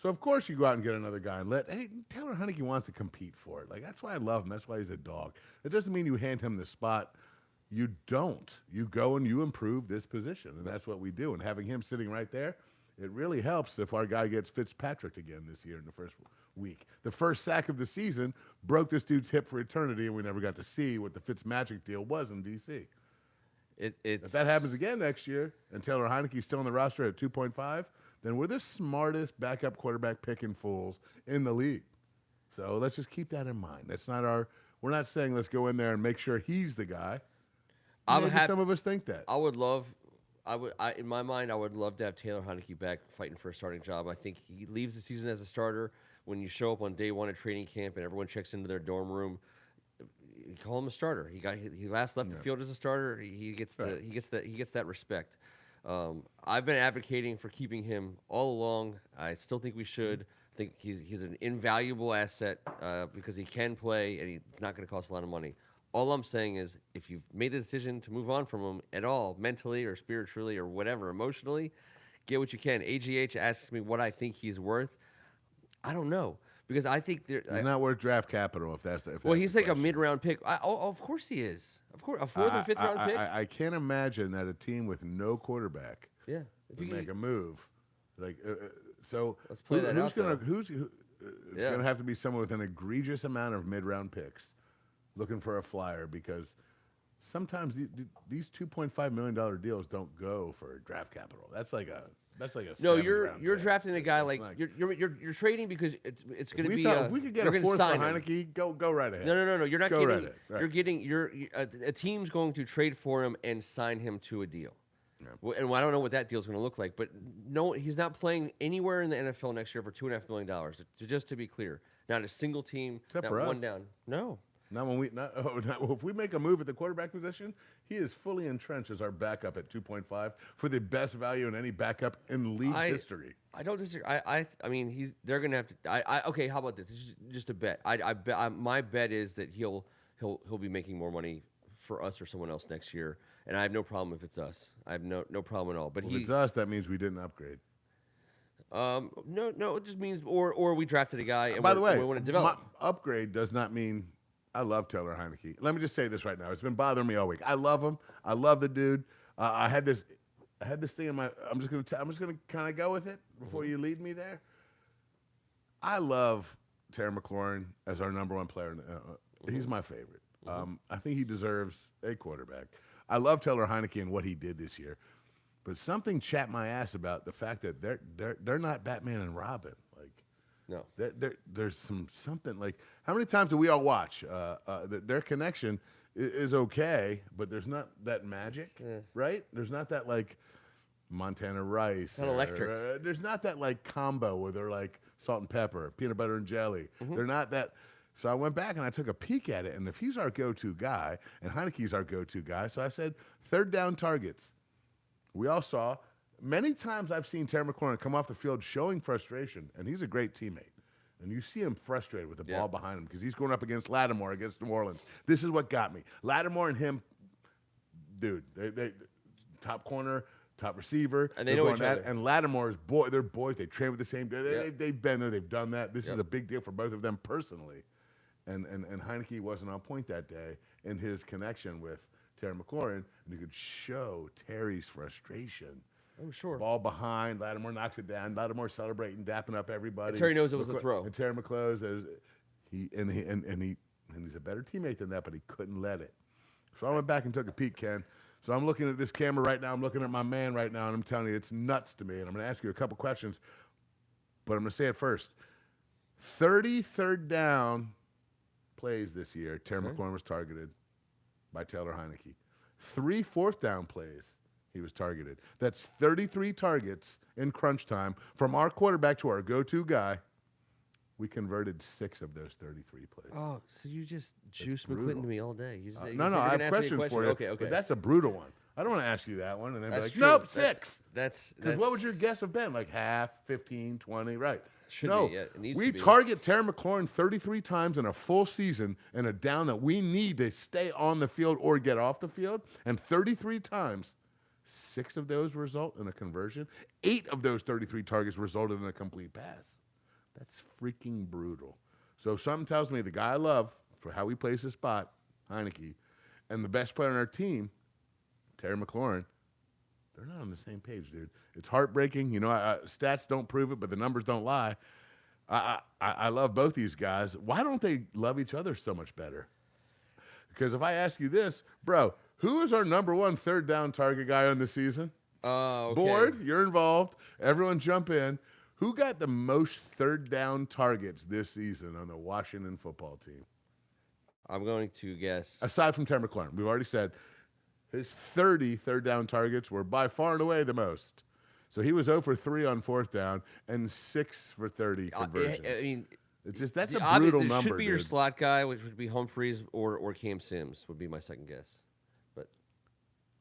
So, of course, you go out and get another guy and Taylor Heineke wants to compete for it. That's why I love him. That's why he's a dog. It doesn't mean you hand him the spot. You don't. You go and you improve this position, and that's what we do. And having him sitting right there, it really helps if our guy gets Fitzpatrick again this year in the first week. The first sack of the season broke this dude's hip for eternity, and we never got to see what the Fitzmagic deal was in D.C. If that happens again next year and Taylor Heineke's still on the roster at 2.5, then we're the smartest backup quarterback picking fools in the league. So let's just keep that in mind. That's not our. We're not saying let's go in there and make sure he's the guy. Maybe some of us think that. In my mind, I would love to have Taylor Heineke back fighting for a starting job. I think he leaves the season as a starter. When you show up on day one of training camp and everyone checks into their dorm room, you call him a starter. He last left the field as a starter. He gets that respect. I've been advocating for keeping him all along. I still think we should. I think he's an invaluable asset because he can play and he's not going to cost a lot of money. All I'm saying is if you've made the decision to move on from him at all, mentally or spiritually or whatever, emotionally, get what you can. AGH asks me what I think he's worth. I don't know because I think he's not worth draft capital if that's he's like a mid-round pick. Of course he is. Of course, a fourth or fifth round pick. I can't imagine that a team with no quarterback would make a move. So let's play that out. It's going to have to be someone with an egregious amount of mid-round picks looking for a flyer because sometimes these $2.5 million deals don't go for draft capital. That's like a no. You're drafting a guy like you're trading because it's going to be. If we could get a fourth for Heineke, go right ahead. No. You're not getting. Right. You're getting. A team's going to trade for him and sign him to a deal. Yeah. And I don't know what that deal's going to look like, but no, he's not playing anywhere in the NFL next year for $2.5 million. Just to be clear, not a single team, except not for one us. Down. No. If we make a move at the quarterback position, he is fully entrenched as our backup at 2.5 for the best value in any backup in league history. I don't disagree. I mean, they're gonna have to. Okay, how about this? This is just a bet. My bet is that he'll be making more money for us or someone else next year, and I have no problem if it's us. I have no problem at all. But if it's us, that means we didn't upgrade. No, it just means or we drafted a guy. And by the way, we want to develop. Upgrade does not mean. I love Taylor Heineke. Let me just say this right now. It's been bothering me all week. I love him. I love the dude. I had this thing in my. I'm just gonna kind of go with it before you lead me there. I love Terry McLaurin as our number one player. He's my favorite. I think he deserves a quarterback. I love Taylor Heineke and what he did this year, but something chapped my ass about the fact that they're not Batman and Robin. No, there's something like how many times do we all watch? Their connection is okay, but there's not that magic, right? There's not that like Montana Rice. Not electric. There's not that like combo where they're like salt and pepper, peanut butter and jelly. They're not that. So I went back and I took a peek at it, and if he's our go-to guy, and Heineke's our go-to guy, so I said third down targets. We all saw. Many times I've seen Terry McLaurin come off the field showing frustration, and he's a great teammate. And you see him frustrated with the ball behind him because he's going up against Lattimore against New Orleans. This is what got me. Lattimore and him, dude, they top corner, top receiver. And they know each other. And Lattimore is they're boys. They train with the same. They've been there. They've done that. This is a big deal for both of them personally. And Heineke wasn't on point that day in his connection with Terry McLaurin. And you could show Terry's frustration. Oh, sure. Ball behind. Lattimore knocks it down. Lattimore celebrating, dapping up everybody. And Terry knows it was a throw. And Terry McClose, he's a better teammate than that, but he couldn't let it. So I went back and took a peek, Ken. So I'm looking at this camera right now. I'm looking at my man right now, and I'm telling you, it's nuts to me. And I'm going to ask you a couple questions, but I'm going to say it first. 30 third down plays this year, Terry McLaurin was targeted by Taylor Heineke. 3 fourth down plays. He was targeted. That's 33 targets in crunch time from our quarterback to our go-to guy. We converted 6 of those 33 plays. Oh, so you just juice McClinton to me all day. No, I have questions for you. Okay. But that's a brutal one. I don't want to ask you that one and then be like, true. nope, 6. That's because what would your guess have been? Like half, 15, 20, right? Should no, be. Yeah, it needs we to be. target Terry McLaurin 33 times in a full season in a down that we need to stay on the field or get off the field, and 33 times. 6 of those result in a conversion. 8 of those 33 targets resulted in a complete pass. That's freaking brutal. So something tells me the guy I love for how he plays his spot, Heineke, and the best player on our team, Terry McLaurin, they're not on the same page, dude. It's heartbreaking. You know, stats don't prove it, but the numbers don't lie. I love both these guys. Why don't they love each other so much better? Because if I ask you this, bro, who is our number 1 third down target guy on the season? Oh, okay. Board, you're involved. Everyone jump in. Who got the most third down targets this season on the Washington football team? I'm going to guess. Aside from Terry McLaurin, we've already said his 30 third down targets were by far and away the most. So he was 0 for 3 on fourth down and 6 for 30 conversions. I mean, it's just that's a brutal number. Should be your slot guy, which would be Humphreys or Cam Sims would be my second guess. But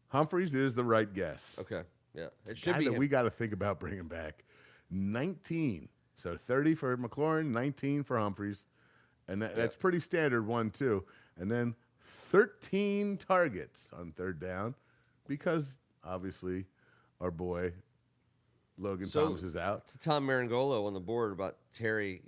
Humphreys is the right guess. Okay, yeah, it should be. That we got to think about bringing back 19. So 30 for McLaurin, 19 for Humphreys, and that's pretty standard 1-2. And then 13 targets on third down because obviously our boy Logan Thomas is out. To Tom Marangolo on the board about Terry,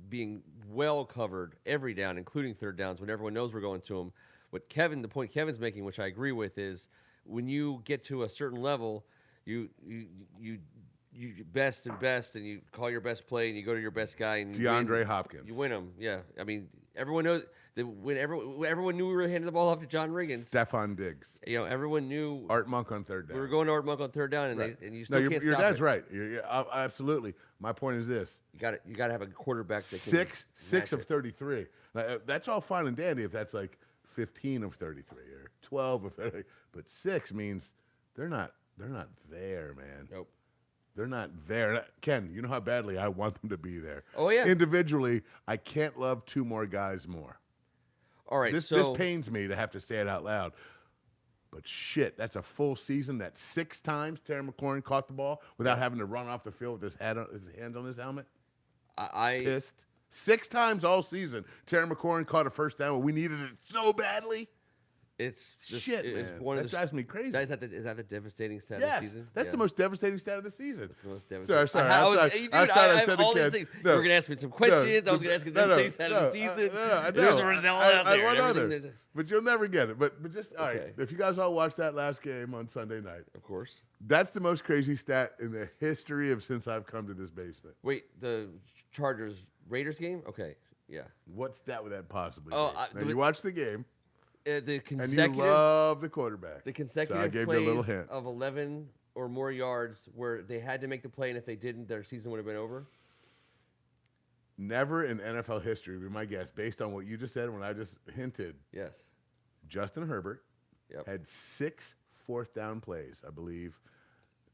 being well covered every down, including third downs, when everyone knows we're going to him. The point Kevin's making, which I agree with, is when you get to a certain level, you best and you call your best play and you go to your best guy and DeAndre Hopkins. You win them. Yeah, I mean everyone knows that when everyone knew we were handing the ball off to John Riggins. Stephon Diggs. Everyone knew Art Monk on third down. We were going to Art Monk on third down, and right. and you still can't stop it. Your dad's right. Absolutely. My point is this: you got to have a quarterback that can six of 33. That's all fine and dandy if that's like 15 of 33 or 12 of 30, but 6 means they're not there, man. Nope. They're not there. Ken, you know how badly I want them to be there. Oh, yeah. Individually, I can't love 2 more guys more. All right, this pains me to have to say it out loud. But shit, that's a full season. That 6 times Terry McLaurin caught the ball without having to run off the field with his hands on his helmet. I pissed. 6 times all season, Terry McLaurin caught a first down when we needed it so badly. It's man. That drives me crazy. Is that the devastating stat of the season? That's the most devastating stat of the season. That's the most devastating. Sorry. I said all these things. You were going to ask me some questions. I was going to ask you the devastating stat of the season. There's a result out there. One other, but you'll never get it. But just, all right, if you guys all watched that last game on Sunday night. Of course. That's the most crazy stat in the history of since I've come to this basement. Wait, the Chargers-Raiders game? Okay, yeah. What stat would that possibly be? Now, you watched the game. And you love the quarterback. The consecutive plays of 11 or more yards where they had to make the play, and if they didn't, their season would have been over? Never in NFL history, would be my guess, based on what you just said and what I just hinted. Yes. Justin Herbert had 6 fourth down plays, I believe.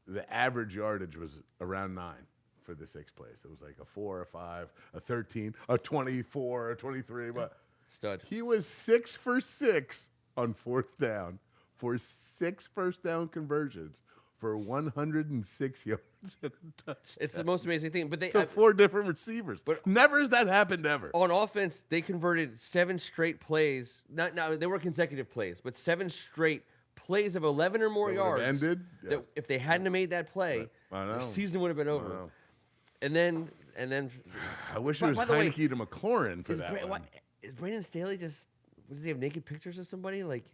The average yardage was around 9 for the 6 plays. It was like a 4, a 5, a 13, a 24, a 23, but... Stud. He was 6 for 6 on fourth down for 6 first down conversions for 106 yards and a touchdown. It's the most amazing thing. But to 4 different receivers. But never has that happened ever. On offense, they converted 7 straight plays. They were consecutive plays, but 7 straight plays of 11 or more yards. Ended. That if they hadn't have made that play, their season would have been over. And then I wish it was Heineke to McLaurin for that one. Is Brandon Staley does he have naked pictures of somebody? Like,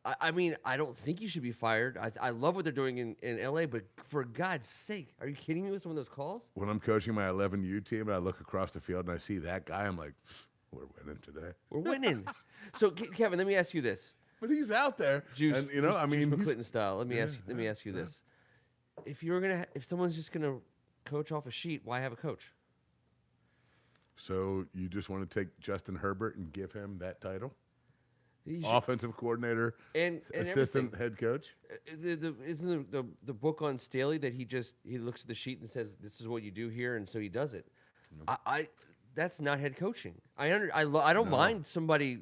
I mean, I don't think he should be fired. I love what they're doing in L.A., but for God's sake, are you kidding me with some of those calls? When I'm coaching my 11U team and I look across the field and I see that guy, I'm like, we're winning today. We're winning. So, Kevin, let me ask you this. But he's out there. Juice, and, I mean, Juice McClinton style. Let me ask you this. If someone's just going to coach off a sheet, why have a coach? So you just want to take Justin Herbert and give him that title? Offensive coordinator and assistant head coach? Isn't the book on Staley that he looks at the sheet and says, this is what you do here, and so he does it. That's not head coaching. I don't mind somebody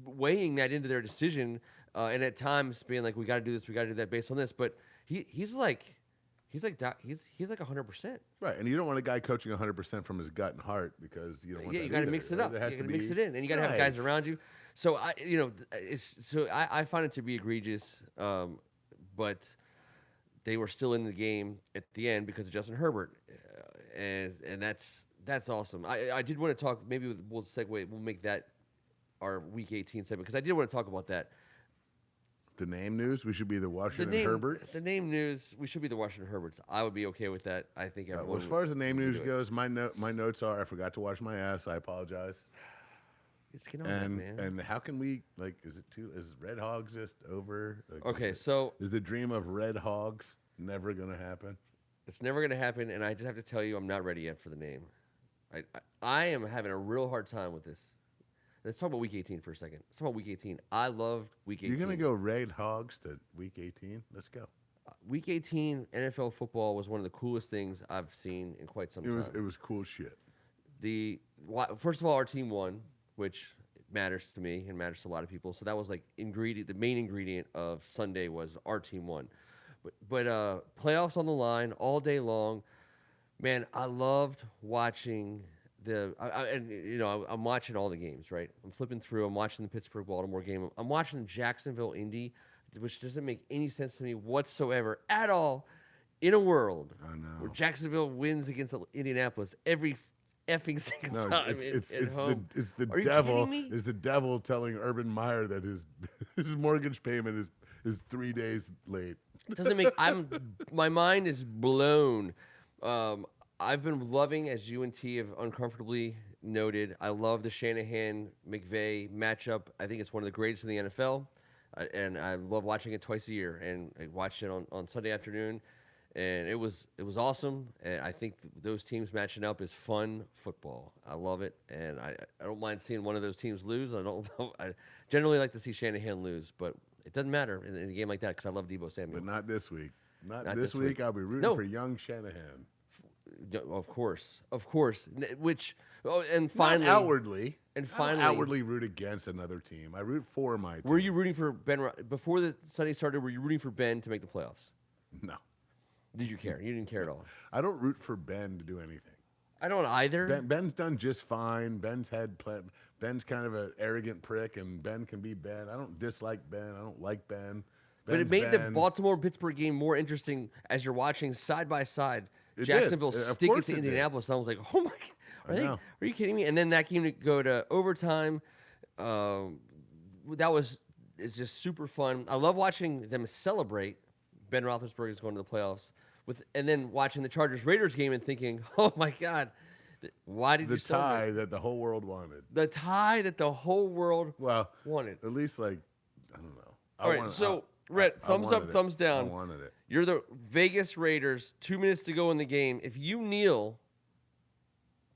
weighing that into their decision and at times being like, we got to do this, we got to do that based on this. But he's like 100%. Right, and you don't want a guy coaching 100% from his gut and heart because you don't want you got to mix it up. You got to mix it in, and you got to have guys around you. So I find it to be egregious, but they were still in the game at the end because of Justin Herbert, and that's awesome. I did want to talk. Maybe we'll segue. We'll make that our Week 18 segment because I did want to talk about that. The name news, we should be the Washington Herberts. The name news, we should be the Washington Herberts. I would be okay with that. I think everyone. As far as the name news goes, my notes are: I forgot to wash my ass. I apologize. Let's get on that, man. And how can we is Red Hogs just over? Like, Okay, so is the dream of Red Hogs never gonna happen? it's never gonna happen, and I just have to tell you, I'm not ready yet for the name. I am having a real hard time with this. Let's talk about Week 18 for a second. Let's talk about Week 18. I loved Week 18. You're gonna go Red Hogs to Week 18? Let's go. Week 18 NFL football was one of the coolest things I've seen in quite some time. It was cool shit. First of all, our team won, which matters to me and matters to a lot of people. So that was like the main ingredient of Sunday was our team won. But playoffs on the line all day long. Man, I loved watching I'm watching all the games, right? I'm flipping through. I'm watching the Pittsburgh-Baltimore game. I'm watching Jacksonville-Indy, which doesn't make any sense to me whatsoever at all in a world where Jacksonville wins against Indianapolis every effing single time at home. It's the Are devil. you kidding me? Is the devil telling Urban Meyer that his mortgage payment is 3 days late? It doesn't make. My mind is blown. I've been loving, as you and T have uncomfortably noted, I love the Shanahan-McVay matchup. I think it's one of the greatest in the NFL, and I love watching it twice a year. And I watched it on Sunday afternoon, and it was awesome. And I think those teams matching up is fun football. I love it, and I don't mind seeing one of those teams lose. I generally like to see Shanahan lose, but it doesn't matter in a game like that because I love Deebo Samuel. But not this week. Not this week. I'll be rooting for young Shanahan. Of course. And finally, not outwardly, and finally, I don't outwardly root against another team. I root for my team. Were you rooting for Ben before the Sunday started? Were you rooting for Ben to make the playoffs? No. Did you care? You didn't care at all. I don't root for Ben to do anything. I don't either. Ben's done just fine. Ben's kind of an arrogant prick, and Ben can be Ben. I don't dislike Ben. I don't like Ben. But it made the Baltimore-Pittsburgh game more interesting as you're watching side by side. Jacksonville stick it to Indianapolis. I was like, oh my God, are you kidding me? And then that game to go to overtime. It's just super fun. I love watching them celebrate. Ben Roethlisberger is going to the playoffs and then watching the Chargers-Raiders game and thinking, oh my God, why did you celebrate? The tie that the whole world wanted. The tie that the whole world wanted. At least I don't know. All right, so Rhett, thumbs up, thumbs down. I wanted it. You're the Vegas Raiders, 2 minutes to go in the game. If you kneel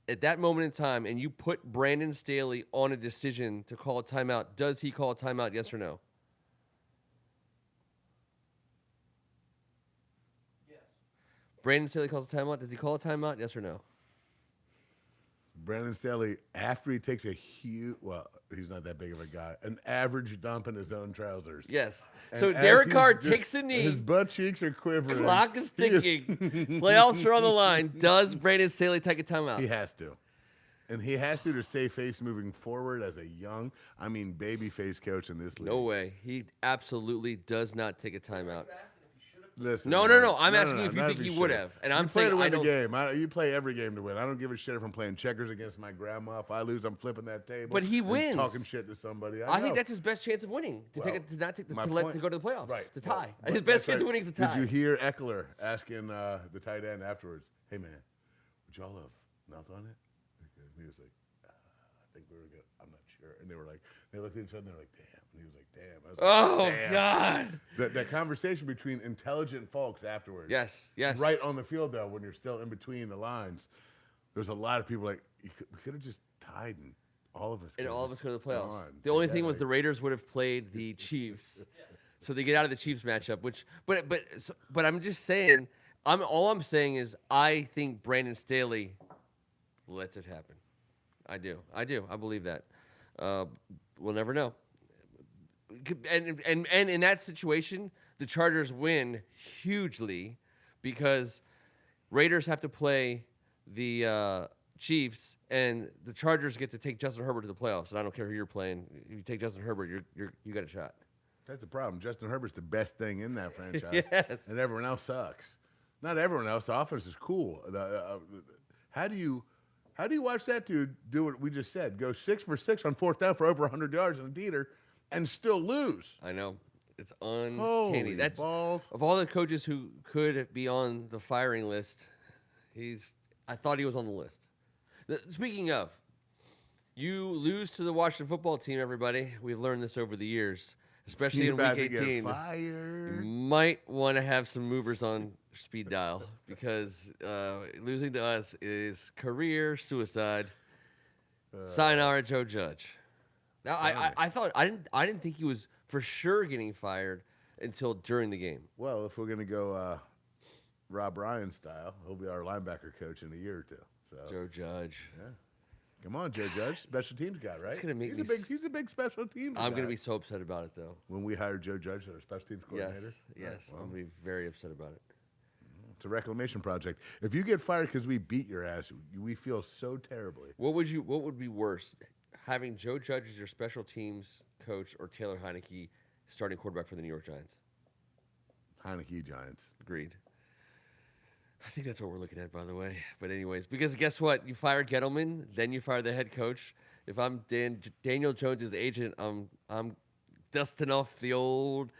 at that moment in time and you put Brandon Staley on a decision to call a timeout, does he call a timeout, yes or no? Yes. Brandon Staley calls a timeout. Does he call a timeout, yes or no? Brandon Staley, after he takes he's not that big of a guy, an average dump in his own trousers. Yes. And so Derek Carr takes a knee. His butt cheeks are quivering. Clock is ticking. Playoffs are on the line. Does Brandon Staley take a timeout? He has to. And he has to save face moving forward as a baby face coach in this league. No way. He absolutely does not take a timeout. Listen, no. I'm asking you if you think he would have. And I'm saying to win the game. You play every game to win. I don't give a shit if I'm playing checkers against my grandma. If I lose, I'm flipping that table. But he wins. Talking shit to somebody. I think that's his best chance of winning. To go to the playoffs. Right. To tie. His best chance of winning is to tie. Did you hear Eckler asking the tight end afterwards, "Hey man, would y'all have knelt on it?" And he was like, "I think we were good. I'm not sure." And they looked at each other and they're like, "Damn." And he was like, "Damn." I was like, "Damn." God. That conversation between intelligent folks afterwards. Yes. Right on the field, though, when you're still in between the lines, there's a lot of people like, we could have just tied and all of us go to the playoffs. The only thing was the Raiders would have played the Chiefs. So they get out of the Chiefs matchup, but I'm just saying, all I'm saying is I think Brandon Staley lets it happen. I do. I believe that. We'll never know. And in that situation, the Chargers win hugely because Raiders have to play the Chiefs, and the Chargers get to take Justin Herbert to the playoffs. And I don't care who you're playing. If you take Justin Herbert, you got a shot. That's the problem. Justin Herbert's the best thing in that franchise. Yes. And everyone else sucks. Not everyone else. The offense is cool. How do you watch that dude do what we just said? Go 6 for 6 on 4th down for over 100 yards in a theater and still lose. I know. It's uncanny. Holy balls. Of all the coaches who could be on the firing list, I thought he was on the list. Speaking of, You lose to the Washington football team, everybody. We've learned this over the years, especially He's in about Week to 18. get fired. You might want to have some movers on speed dial because losing to us is career suicide. Sayonara, Joe Judge. Now, I thought I didn't think he was for sure getting fired until during the game. Well, if we're gonna go Rob Ryan style, he'll be our linebacker coach in a year or two. So Joe Judge. yeah. Come on, Joe Judge, special teams guy, right? It's gonna make he's a big special teams I'm guy. gonna be so upset about it though. When we hire Joe Judge as our special teams coordinator. Yes, Well, I'm gonna be very upset about it. it's a reclamation project. If you get fired because we beat your ass, we feel so terribly. What would be worse, having Joe Judge as your special teams coach or Taylor Heineke starting quarterback for the New York Giants? Heineke Giants. Agreed. I think that's what we're looking at, by the way. But anyways, because guess what? You fire Gettleman, then you fire the head coach. If I'm Daniel Jones's agent, I'm dusting off the old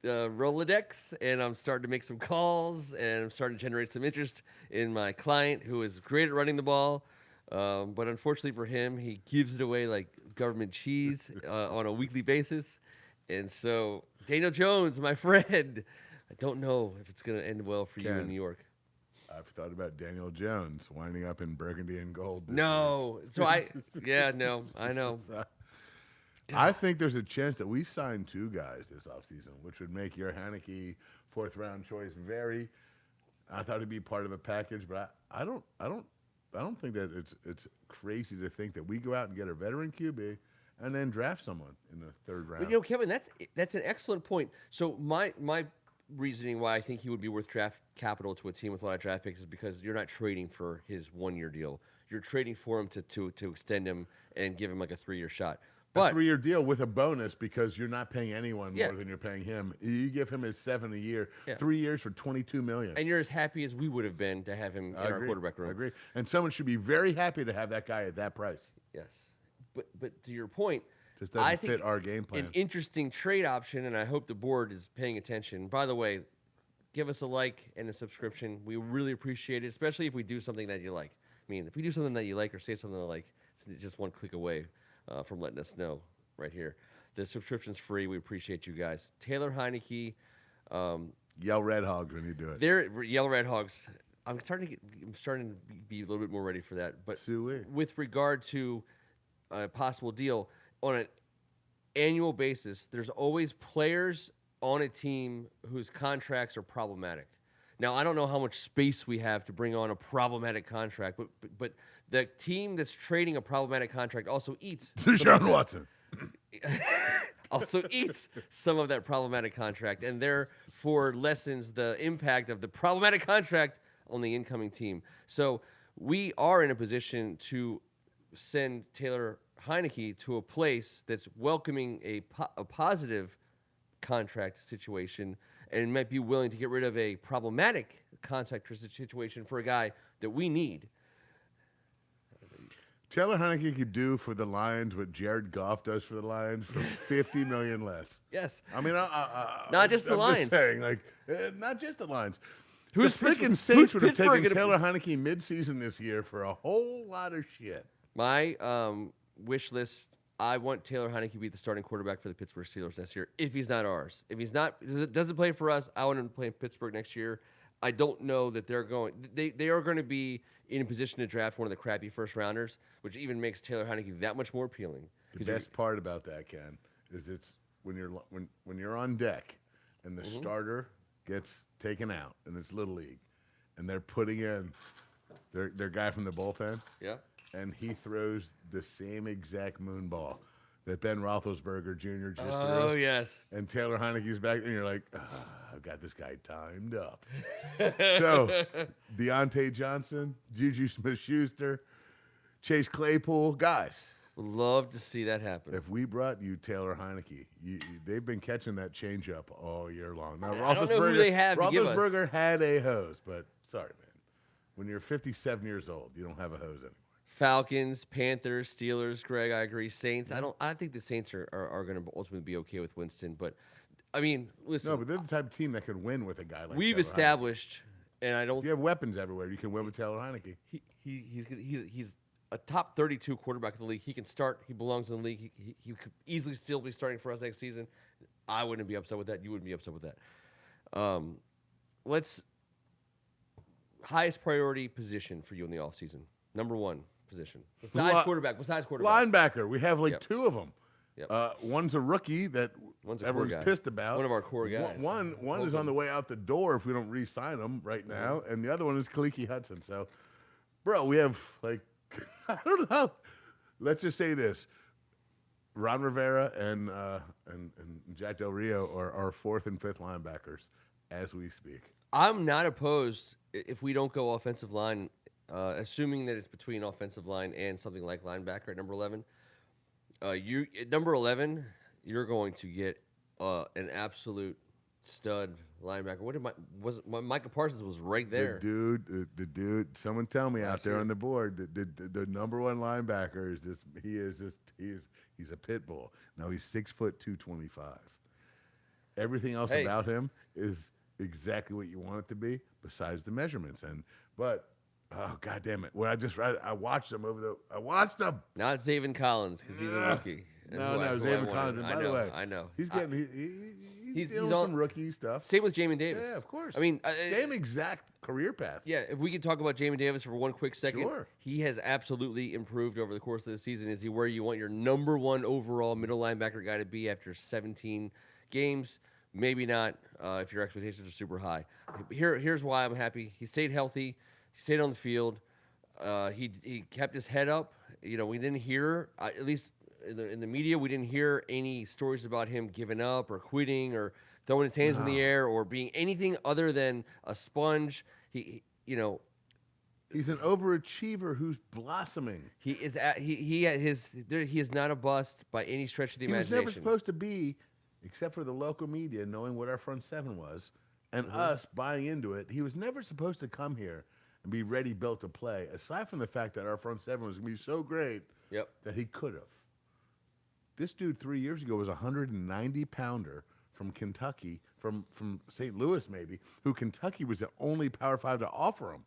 Rolodex, and I'm starting to make some calls, and I'm starting to generate some interest in my client, who is great at running the ball. But unfortunately for him, he gives it away like government cheese on a weekly basis. And so, Daniel Jones, my friend, I don't know if it's going to end well for you in New York. I've thought about Daniel Jones winding up in burgundy and gold. No. So I know. I think there's a chance that we sign 2 guys this offseason, which would make your Heineke 4th-round choice very. I thought it'd be part of a package, but I don't think that it's crazy to think that we go out and get a veteran QB and then draft someone in the 3rd round. But, Kevin, that's an excellent point. So my reasoning why I think he would be worth draft capital to a team with a lot of draft picks is because you're not trading for his 1-year deal. You're trading for him to extend him and give him like a 3-year shot. But a 3-year deal with a bonus because you're not paying anyone more than you're paying him. You give him his 7 a year, 3 years for $22 million. And you're as happy as we would have been to have him in our quarterback room. I agree. And someone should be very happy to have that guy at that price. Yes. But to your point, just doesn't fit our game plan. An interesting trade option, and I hope the board is paying attention. By the way, give us a like and a subscription. We really appreciate it, especially if we do something that you like. I mean, if we do something that you like or say something that you like, it's just one click away from letting us know right here. The subscription's free. We appreciate you guys. Taylor Heineke. Yell Red Hogs when you do it. Yell Red Hogs. I'm starting to be a little bit more ready for that. But with regard to a possible deal, on an annual basis, there's always players on a team whose contracts are problematic. Now, I don't know how much space we have to bring on a problematic contract, but the team that's trading a problematic contract also eats Deshaun Watson. Also eats some of that problematic contract, and therefore lessens the impact of the problematic contract on the incoming team. So we are in a position to send Taylor Heineke to a place that's welcoming a positive contract situation and might be willing to get rid of a problematic contract situation for a guy that we need. Taylor Heineke could do for the Lions what Jared Goff does for the Lions for $50 million less. Yes. I mean, not just the Lions. Just saying, not just the Lions. The freaking Saints would have taken Taylor Heineke midseason this year for a whole lot of shit. My wish list, I want Taylor Heineke to be the starting quarterback for the Pittsburgh Steelers next year, if he's not ours. If he's not, doesn't play for us, I want him to play in Pittsburgh next year. I don't know that they're going. They are going to be in a position to draft one of the crappy first rounders, which even makes Taylor Heineke that much more appealing. The best part about that, Ken, is it's when you're on deck and the starter gets taken out and it's Little League, and they're putting in their guy from the bullpen. Yeah. And he throws the same exact moon ball that Ben Roethlisberger Jr. just threw. Oh, yes. And Taylor Heineke's back, and you're like, I've got this guy timed up. So, Deontay Johnson, Juju Smith-Schuster, Chase Claypool, guys. Would love to see that happen. If we brought you Taylor Heineke, they've been catching that changeup all year long. Now, I don't know who they have to give us. Roethlisberger had a hose, but sorry, man. When you're 57 years old, you don't have a hose anymore. Falcons, Panthers, Steelers, Greg, I agree. Saints, I think the Saints are going to ultimately be okay with Winston. But, I mean, listen. No, but they're the type of team that could win with a guy like we've Taylor established, Heineke. and I don't. If you have weapons everywhere, you can win with Taylor Heineke. He's a top 32 quarterback in the league. He can start. He belongs in the league. He could easily still be starting for us next season. I wouldn't be upset with that. You wouldn't be upset with that. Let's highest priority position for you in the offseason. Number one position. Besides quarterback. Linebacker. We have like Yep. two of them. Yep. One's a rookie that everyone's pissed about. One of our core guys. One is on the way out the door if we don't re-sign him right now, and the other one is Kaliki Hudson. So, bro, we have like I don't know. Let's just say this: Ron Rivera and Jack Del Rio are our fourth and fifth linebackers as we speak. I'm not opposed if we don't go offensive line, assuming that it's between offensive line and something like linebacker at number 11. You at number 11, you're going to get an absolute stud linebacker. Micah Parsons was right there. The dude. Someone tell me out there on the board the number one linebacker is this. He's a pit bull. Now he's 6 foot 225. Everything else about him is exactly what you want it to be, besides the measurements. But oh god damn it! When I watched him Not Zaven Collins because he's a rookie. No, Zaven Collins. And by the way, I know he's getting he's on some rookie stuff. Same with Jamin Davis. Yeah, of course. I mean, same exact career path. Yeah, if we could talk about Jamin Davis for one quick second, sure. He has absolutely improved over the course of the season. Is he where you want your number one overall middle linebacker guy to be after 17 games? Maybe not if your expectations are super high. Here's why I'm happy. He stayed healthy. He stayed on the field. He kept his head up. We didn't hear, at least in the media, we didn't hear any stories about him giving up or quitting or throwing his hands in the air or being anything other than a sponge. He's an overachiever who's blossoming. He is he is not a bust by any stretch of the imagination. He was never supposed to be, except for the local media knowing what our front seven was and us buying into it. He was never supposed to come here and be ready, built to play, aside from the fact that our front seven was going to be so great that he could have. This dude 3 years ago was a 190-pounder from Kentucky, from St. Louis maybe, who Kentucky was the only Power 5 to offer him.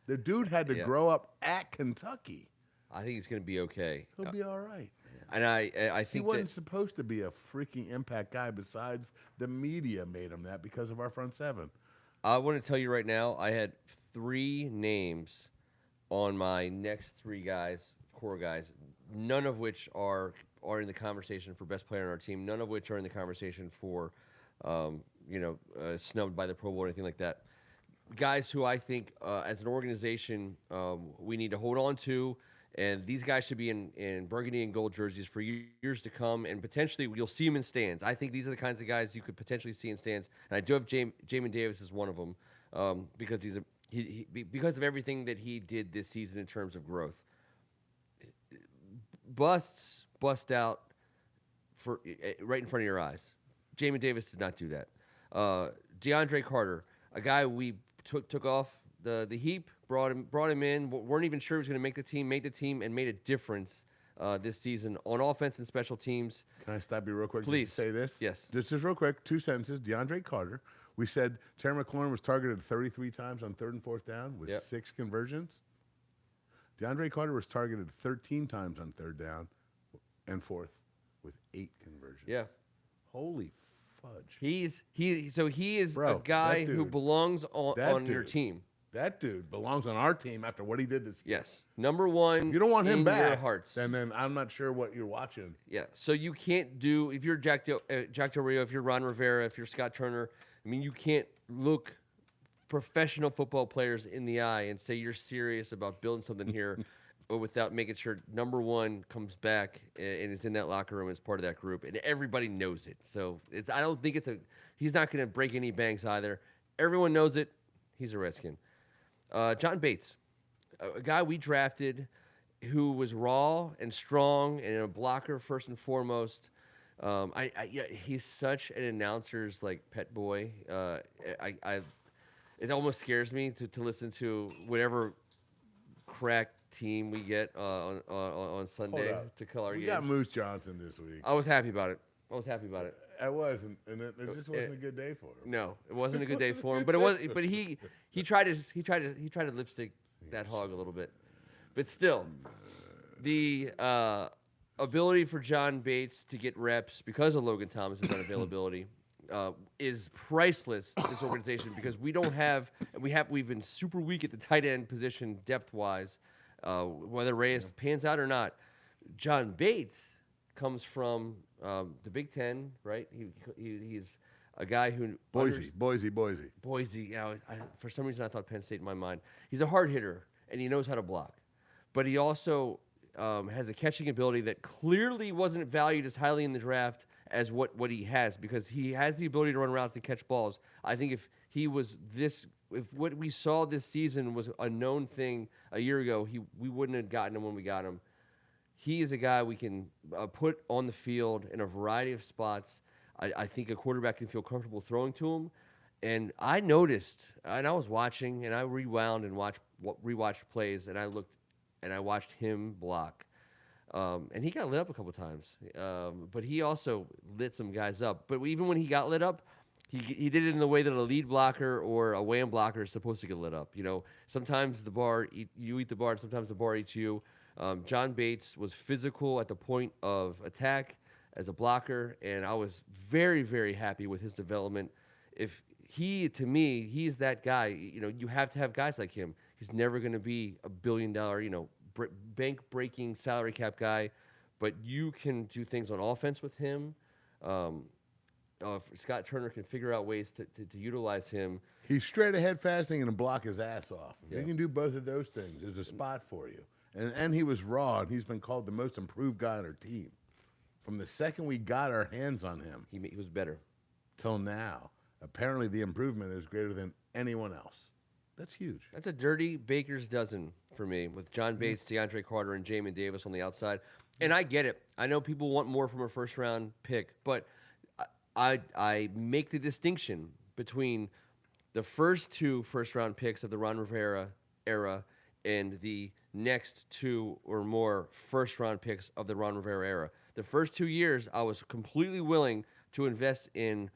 The dude had to grow up at Kentucky. I think he's going to be okay. He'll be all right. And I think he wasn't supposed to be a freaking impact guy. Besides, the media made him that because of our front seven. I want to tell you right now, I had 3 names on my next 3 guys, core guys, none of which are in the conversation for best player on our team, none of which are in the conversation for, snubbed by the Pro Bowl or anything like that. Guys who I think, as an organization, we need to hold on to, and these guys should be in burgundy and gold jerseys for years to come, and potentially you'll see them in stands. I think these are the kinds of guys you could potentially see in stands, and I do have Jamin Davis as one of them because because of everything that he did this season in terms of growth. Bust out for right in front of your eyes. Jamin Davis did not do that. DeAndre Carter, a guy we took off the heap, brought him in. Weren't even sure he was going to make the team, made the team, and made a difference this season on offense and special teams. Can I stop you real quick? Please to say this. Yes. Just real quick, 2 sentences. DeAndre Carter. We said Terry McLaurin was targeted 33 times on 3rd and 4th down with 6 conversions. DeAndre Carter was targeted 13 times on 3rd down and 4th with 8 conversions. Yeah. Holy fudge. He is a guy who belongs on your team. That dude belongs on our team after what he did this year. Yes. Number one. You don't want him back. Your hearts. And then I'm not sure what you're watching. Yeah. So you can't do, if you're Jack Del Rio, if you're Ron Rivera, if you're Scott Turner, you can't look professional football players in the eye and say you're serious about building something here without making sure number one comes back and is in that locker room as part of that group. And everybody knows it. So I don't think he's not going to break any banks either. Everyone knows it. He's a Redskin. John Bates, a guy we drafted who was raw and strong and a blocker first and foremost. He's such an announcer's pet boy. It almost scares me to listen to whatever crack team we get on Sunday to call our games. We got Moose Johnson this week. I was happy about it. I was, and it just wasn't a good day for him. No, it wasn't a good day for him. But it was. But he tried to lipstick that hog a little bit. But still, the ability for John Bates to get reps because of Logan Thomas's unavailability is priceless to this organization because we don't have, and we've been super weak at the tight end position depth-wise, whether Reyes pans out or not. John Bates comes from the Big Ten, right? He's a guy who Boise. Yeah, for some reason I thought Penn State in my mind. He's a hard hitter and he knows how to block, but he also has a catching ability that clearly wasn't valued as highly in the draft as what he has because he has the ability to run routes and catch balls. I think if what we saw this season was a known thing a year ago, we wouldn't have gotten him when we got him. He is a guy we can put on the field in a variety of spots. I think a quarterback can feel comfortable throwing to him. And I noticed, and I was watching, and I rewound and rewatched plays, and I looked, and I watched him block. And he got lit up a couple times. But he also lit some guys up. But even when he got lit up, he did it in the way that a lead blocker or a wham blocker is supposed to get lit up. You know, sometimes you eat the bar, and sometimes the bar eats you. John Bates was physical at the point of attack as a blocker, and I was very, very happy with his development. To me, he's that guy. You know, you have to have guys like him. He's never going to be a $1 billion, bank-breaking salary cap guy, but you can do things on offense with him. Scott Turner can figure out ways to utilize him. He's straight ahead fasting and block his ass off. If you can do both of those things, there's a spot for you. And he was raw, and he's been called the most improved guy on our team. From the second we got our hands on him, he was better. Till now, apparently the improvement is greater than anyone else. That's huge. That's a dirty baker's dozen for me with John Bates, DeAndre Carter, and Jamin Davis on the outside. And I get it. I know people want more from a first-round pick, but I make the distinction between the first two first-round picks of the Ron Rivera era and the next two or more first-round picks of the Ron Rivera era. The first 2 years, I was completely willing to invest in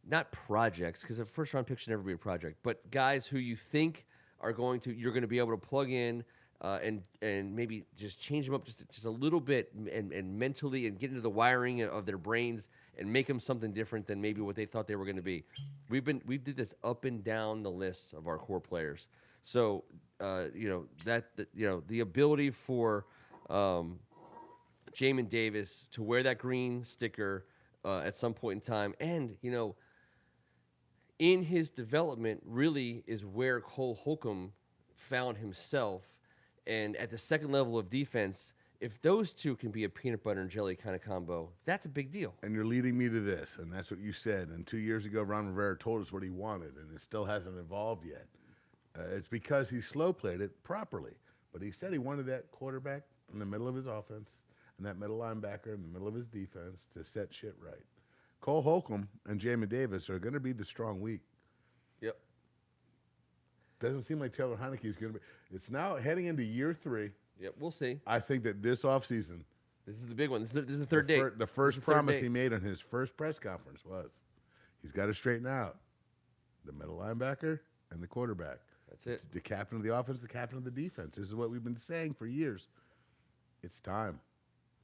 not projects, because a first-round pick should never be a project, but guys who you think you're going to be able to plug in and maybe just change them up just a little bit and mentally and get into the wiring of their brains and make them something different than maybe what they thought they were going to be. We did this up and down the list of our core players. So the ability for Jamin Davis to wear that green sticker at some point in time, and in his development really is where Cole Holcomb found himself. And at the second level of defense, if those two can be a peanut butter and jelly kind of combo, that's a big deal. And you're leading me to this, and that's what you said. And 2 years ago, Ron Rivera told us what he wanted, and it still hasn't evolved yet. It's because he slow played it properly. But he said he wanted that quarterback in the middle of his offense and that middle linebacker in the middle of his defense to set shit right. Cole Holcomb and Jamin Davis are going to be the strong week. Yep. Doesn't seem like Taylor Heinicke is going to be. It's now heading into year 3. Yep, we'll see. I think that this offseason. This is the big one. This is the third date. The first promise he made on his first press conference was he's got to straighten out the middle linebacker and the quarterback. That's it. The captain of the offense, the captain of the defense. This is what we've been saying for years. It's time.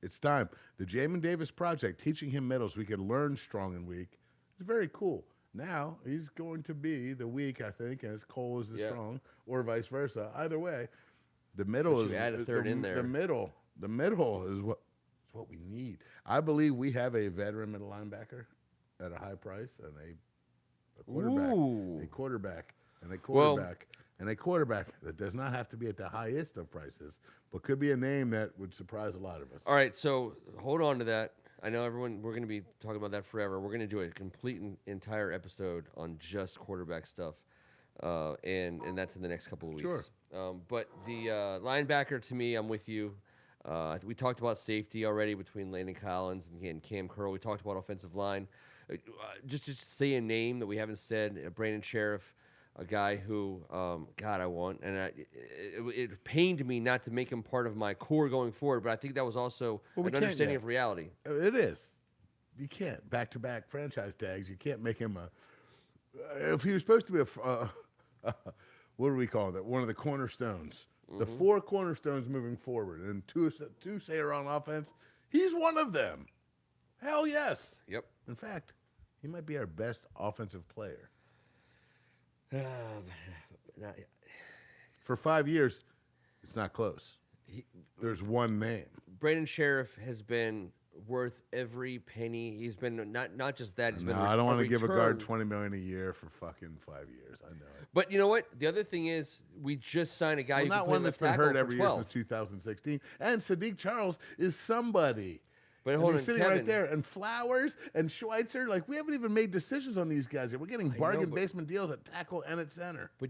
It's time. The Jamin Davis project, teaching him middle so we could learn strong and weak, is very cool. Now he's going to be the weak, I think, as Cole is the strong, or vice versa. Either way, the middle is. Add a third in there. The middle is what we need. I believe we have a veteran middle linebacker at a high price and a quarterback, Ooh. a quarterback, and a quarterback. And a quarterback that does not have to be at the highest of prices, but could be a name that would surprise a lot of us. All right, so hold on to that. I know we're going to be talking about that forever. We're going to do a complete entire episode on just quarterback stuff, and that's in the next couple of weeks. Sure. But the linebacker, to me, I'm with you. We talked about safety already between Landon Collins and Cam Curl. We talked about offensive line. Just to say a name that we haven't said, Brandon Sheriff. A guy who, God, I want. And it pained me not to make him part of my core going forward, but I think that was also an understanding of reality. It is. You can't. Back-to-back franchise tags. You can't make him if he was supposed to be what do we call that? One of the cornerstones The 4 cornerstones moving forward, and two say are on offense. He's one of them. Hell yes. Yep. In fact, he might be our best offensive player. For 5 years, it's not close. There's one name. Brandon Sheriff has been worth every penny. He's been not just that. He's been. I don't want to give a guard $20 million a year for fucking 5 years. I know it. But you know what? The other thing is, we just signed a guy who not can one play that's left been hurt tackle every for year 12. since 2016. And Sadiq Charles is somebody. But and hold on, he's sitting Kevin. right there. And Flowers and Schweitzer, like, we haven't even made decisions on these guys yet. We're getting bargain basement deals at tackle and at center. But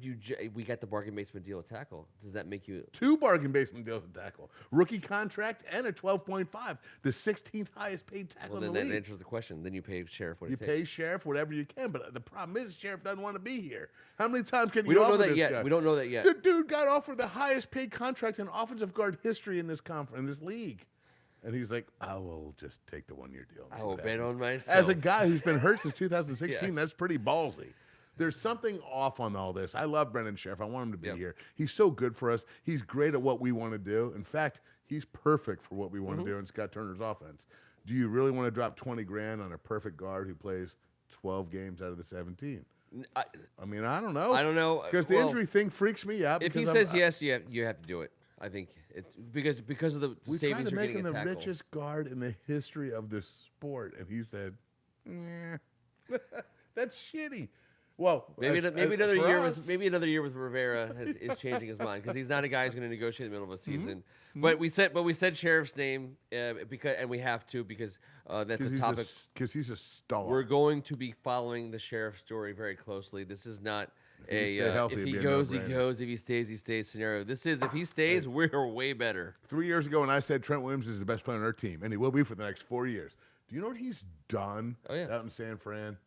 we got the bargain basement deal at tackle. Does that make you 2 bargain basement deals at tackle? Rookie contract and a 12.5, the 16th highest paid tackle in the league. That answers the question. Then you pay Sheriff what you it takes. pay Sheriff whatever you can, but the problem is Sheriff doesn't want to be here. How many times can We you don't know offer that this yet. guy? We don't know that yet. The dude got offered the highest paid contract in offensive guard history in this conference, in this league. And he's like, I will just take the 1-year deal. I will bet on myself. As a guy who's been hurt since 2016, Yes. that's pretty ballsy. There's something off on all this. I love Brendan Sheriff. I want him to be Yep. here. He's so good for us. He's great at what we want to do. In fact, he's perfect for what we want to do in Scott Turner's offense. Do you really want to drop 20 grand on a perfect guard who plays 12 games out of the 17? I mean, I don't know. I don't know. Because the injury thing freaks me out. If he says yes, you have to do it. I think it's because of the we tried savings to you're make getting him at the tackle. richest guard in the history of the sport, and he said, "That's shitty." Well, Maybe another for year us- with Rivera is changing his mind because he's not a guy who's going to negotiate in the middle of a season. Mm-hmm. But we said Sheriff's name and we have to because that's a topic. Because he's a star. We're going to be following the Sheriff story very closely. This is not If he stay healthy, if it'd he be a goes, he no-brainer. goes. If he stays, he stays scenario. This is if he stays, we're way better. 3 years ago, when I said Trent Williams is the best player on our team, and he will be for the next 4 years. Do you know what he's done out in San Fran?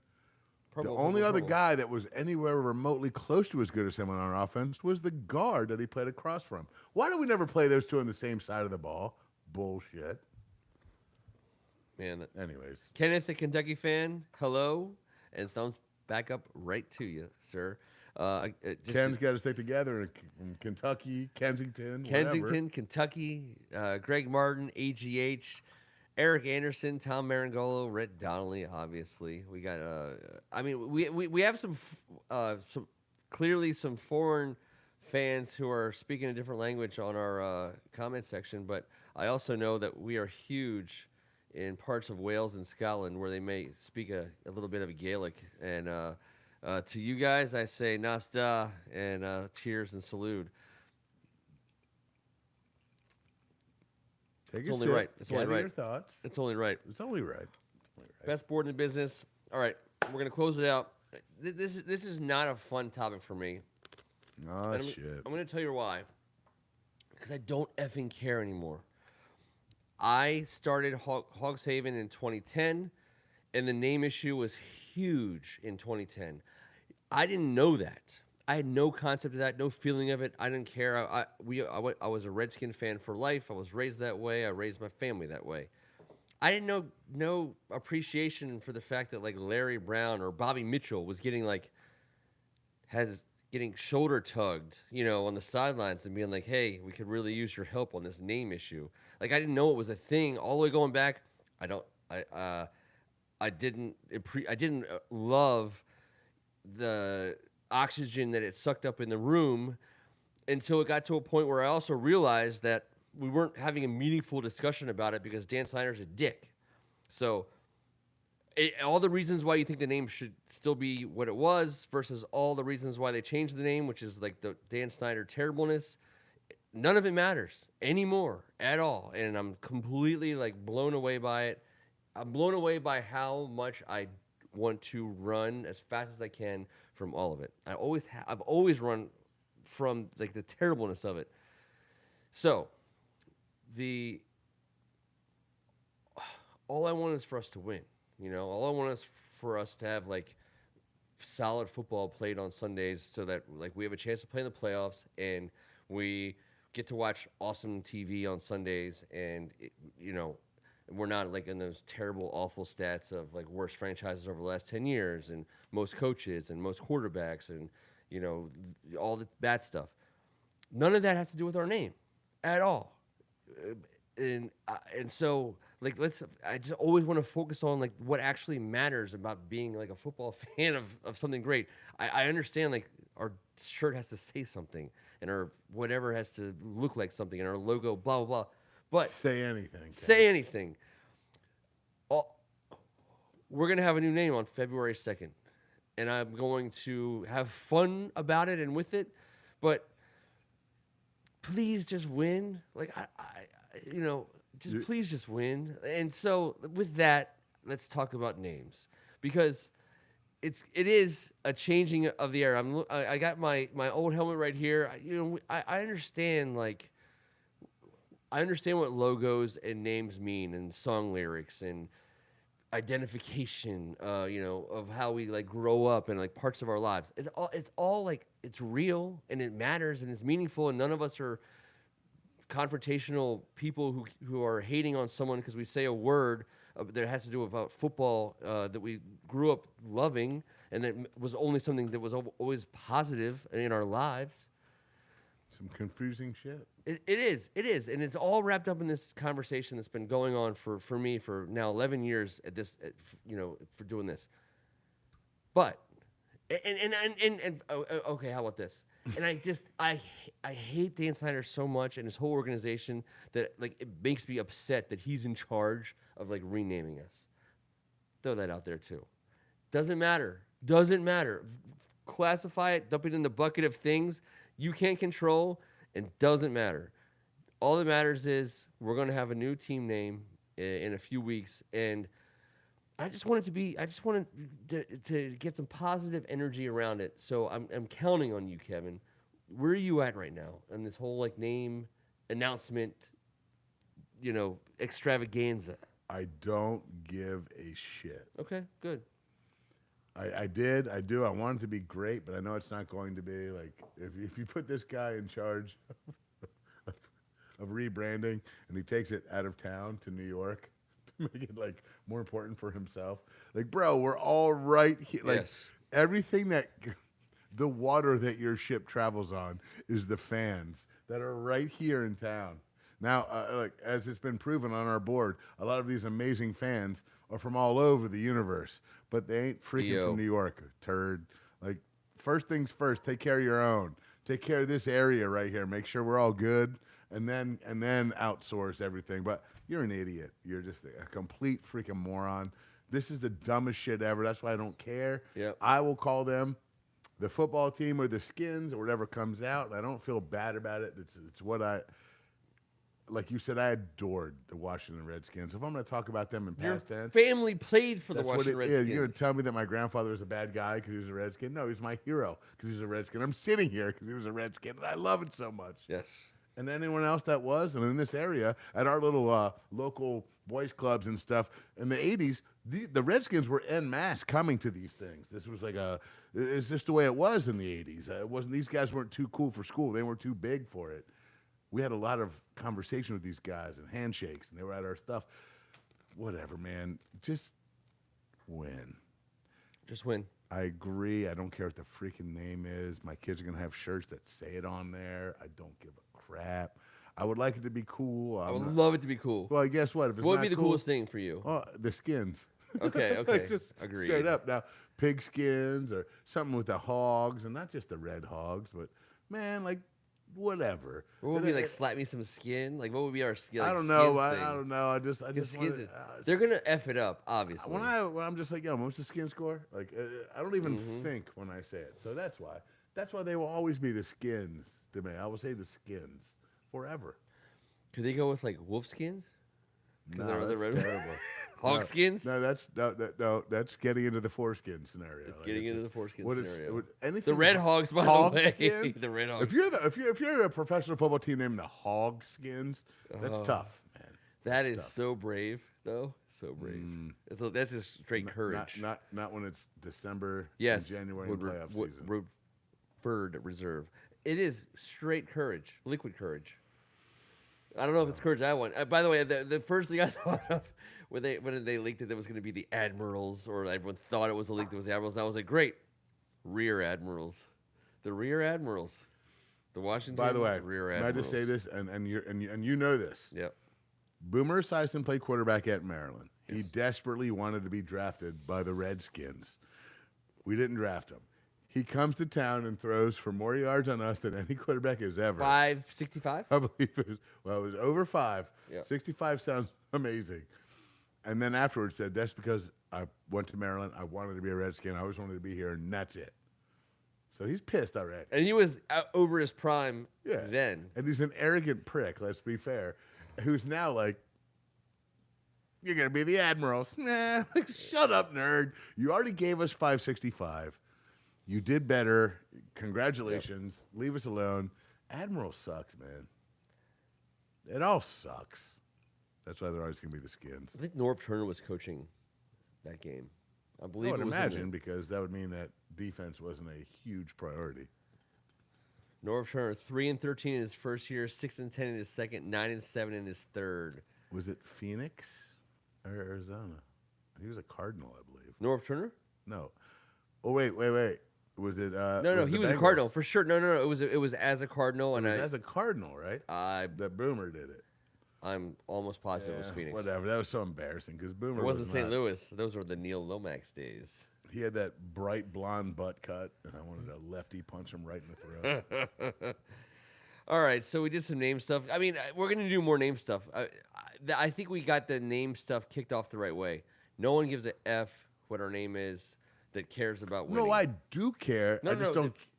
The only other guy that was anywhere remotely close to as good as him on our offense was the guard that he played across from. Why do we never play those two on the same side of the ball? Bullshit. Man. Anyways. Kenneth, the Kentucky fan, hello, and thumbs back up right to you, sir. Ken's got to stick together in Kentucky, Kensington, whatever. Kentucky, Greg Martin, AGH, Eric Anderson, Tom Marangolo, Rhett Donnelly, obviously. We got, we have some clearly some foreign fans who are speaking a different language on our comment section, but I also know that we are huge in parts of Wales and Scotland where they may speak a little bit of a Gaelic. And to you guys, I say Nasta and cheers and salute. Take It's only right. It's only right. Your thoughts. It's only right. It's only right. Best board in the business. All right, we're gonna close it out. This is not a fun topic for me. Oh, shit. I'm gonna tell you why. Because I don't effing care anymore. I started Hogs Haven in 2010, and the name issue was huge in 2010. I didn't know that. I had no concept of that, no feeling of it. I didn't care. I was a Redskin fan for life. I was raised that way. I raised my family that way. I didn't know no appreciation for the fact that like Larry Brown or Bobby Mitchell was getting getting shoulder tugged, on the sidelines and being like, "Hey, we could really use your help on this name issue." Like I didn't know it was a thing all the way going back. I didn't love the oxygen that it sucked up in the room until it got to a point where I also realized that we weren't having a meaningful discussion about it because Dan Snyder's a dick. So all the reasons why you think the name should still be what it was versus all the reasons why they changed the name, which is like the Dan Snyder terribleness, none of it matters anymore at all. And I'm completely like blown away by it. I'm blown away by how much I want to run as fast as I can from all of it. I've always run from like the terribleness of it. So all I want is for us to win. All I want is for us to have like solid football played on Sundays so that like we have a chance to play in the playoffs and we get to watch awesome TV on Sundays and we're not like in those terrible, awful stats of like worst franchises over the last 10 years and most coaches and most quarterbacks and, all the bad stuff. None of that has to do with our name at all. And so like I just always want to focus on like what actually matters about being like a football fan of something great. I understand like our shirt has to say something and our whatever has to look like something and our logo blah blah blah. But Say anything. say anything. All, we're gonna have a new name on February 2nd, and I'm going to have fun about it and with it. But please just win. Like just please just win. And so with that, let's talk about names because it is a changing of the era. I got my old helmet right here. I understand like I understand what logos and names mean and song lyrics and identification, of how we like grow up and like parts of our lives. It's all like it's real and it matters and it's meaningful and none of us are confrontational people who are hating on someone because we say a word that has to do about football that we grew up loving and that was only something that was always positive in our lives. Some confusing shit. It is, and it's all wrapped up in this conversation that's been going on for me for now 11 years for doing this. But okay, how about this? And I hate Dan Snyder so much and his whole organization that like it makes me upset that he's in charge of like renaming us. Throw that out there too. Doesn't matter. Classify it, dump it in the bucket of things you can't control, and doesn't matter. All that matters is we're going to have a new team name in a few weeks, and I just wanted to get some positive energy around it. So I'm counting on you, Kevin. Where are you at right now in this whole like name announcement, extravaganza? I don't give a shit. Okay, good. I do. I want it to be great, but I know it's not going to be. Like, if you put this guy in charge of rebranding and he takes it out of town to New York to make it, like, more important for himself. Like, bro, we're all right here. Like, yes. Everything that the water that your ship travels on is the fans that are right here in town. Now, like as it's been proven on our board, a lot of these amazing fans are from all over the universe, but they ain't freaking from New York, turd. Like, first things first, take care of your own. Take care of this area right here. Make sure we're all good, and then outsource everything. But you're an idiot. You're just a complete freaking moron. This is the dumbest shit ever. That's why I don't care. Yep. I will call them the football team or the Skins or whatever comes out, and I don't feel bad about it. It's what I... Like you said, I adored the Washington Redskins. If I'm going to talk about them in past tense, family played for the Washington Redskins. You're going to tell me that my grandfather was a bad guy because he was a Redskin? No, he's my hero because he was a Redskin. I'm sitting here because he was a Redskin, and I love it so much. Yes. And anyone else that was, and in this area, at our little local boys clubs and stuff, in the 80s, the Redskins were en masse coming to these things. This was like it's just the way it was in the 80s. It wasn't, these guys weren't too cool for school. They weren't too big for it. We had a lot of conversation with these guys and handshakes, and they were at our stuff. Whatever, man. Just win. Just win. I agree. I don't care what the freaking name is. My kids are going to have shirts that say it on there. I don't give a crap. I would like it to be cool. I would love it to be cool. Well, guess what? If it's what would not be the cool, coolest thing for you? Oh, the Skins. Okay. Like just agreed. Straight up. Now, pig skins or something with the hogs, and not just the red hogs, but, man, like, whatever. What would be like? Slap me some skin. Like what would be our skin? Like, I don't know. I don't know. I just want. They're gonna f it up, obviously. When I'm just like, yo, what's the skin score? Like, I don't even think when I say it. So that's why. That's why they will always be the Skins to me. I will say the Skins forever. Could they go with like wolf skins? No, that's terrible. Hog skins? No, that's getting into the foreskin scenario. It's getting into the foreskin scenario. Anything the Red Hogs, by the way. The Red Hogs. If you're a professional football team named the Hog Skins, that's tough, man. That is so brave, though. So brave. That's just straight courage. Not when it's December, yes, January, and playoff season. Woodford Reserve. It is straight courage, liquid courage. I don't know if it's courage I want. By the way, the first thing I thought of when they leaked it, that was going to be the Admirals, or everyone thought it was a leak that was the Admirals. And I was like, great, Rear Admirals. The Rear Admirals. The Washington. By the way, Rear may I just say Admirals. this, and you know this. Yep. Boomer Esiason played quarterback at Maryland. Yes. He desperately wanted to be drafted by the Redskins. We didn't draft him. He comes to town and throws for more yards on us than any quarterback has ever. 565. I believe it was over 5. Yep. 65 sounds amazing. And then afterwards said, that's because I went to Maryland. I wanted to be a Redskin. I always wanted to be here, and that's it. So he's pissed already. And he was over his prime then. And he's an arrogant prick, let's be fair, who's now like, you're going to be the Admirals. Nah, shut up, nerd. You already gave us 565. You did better. Congratulations. Yep. Leave us alone. Admiral sucks, man. It all sucks. That's why they're always going to be the Skins. I think Norv Turner was coaching that game. I believe I would it was imagine, because that would mean that defense wasn't a huge priority. Norv Turner, 3-13 in his first year, 6-10 in his second, 9-7 in his third. Was it Phoenix or Arizona? He was a Cardinal, I believe. Norv Turner? No. Oh, wait. Was it? No, he was a Cardinal for sure. No. It was as a Cardinal, and as a Cardinal, right? That Boomer did it. I'm almost positive it was Phoenix. Whatever. That was so embarrassing because Boomer. It wasn't St. Louis. Those were the Neil Lomax days. He had that bright blonde butt cut, and I wanted to lefty punch him right in the throat. All right, so we did some name stuff. I mean, we're going to do more name stuff. I think we got the name stuff kicked off the right way. No one gives a F what our name is that cares about winning. No, I do care. No,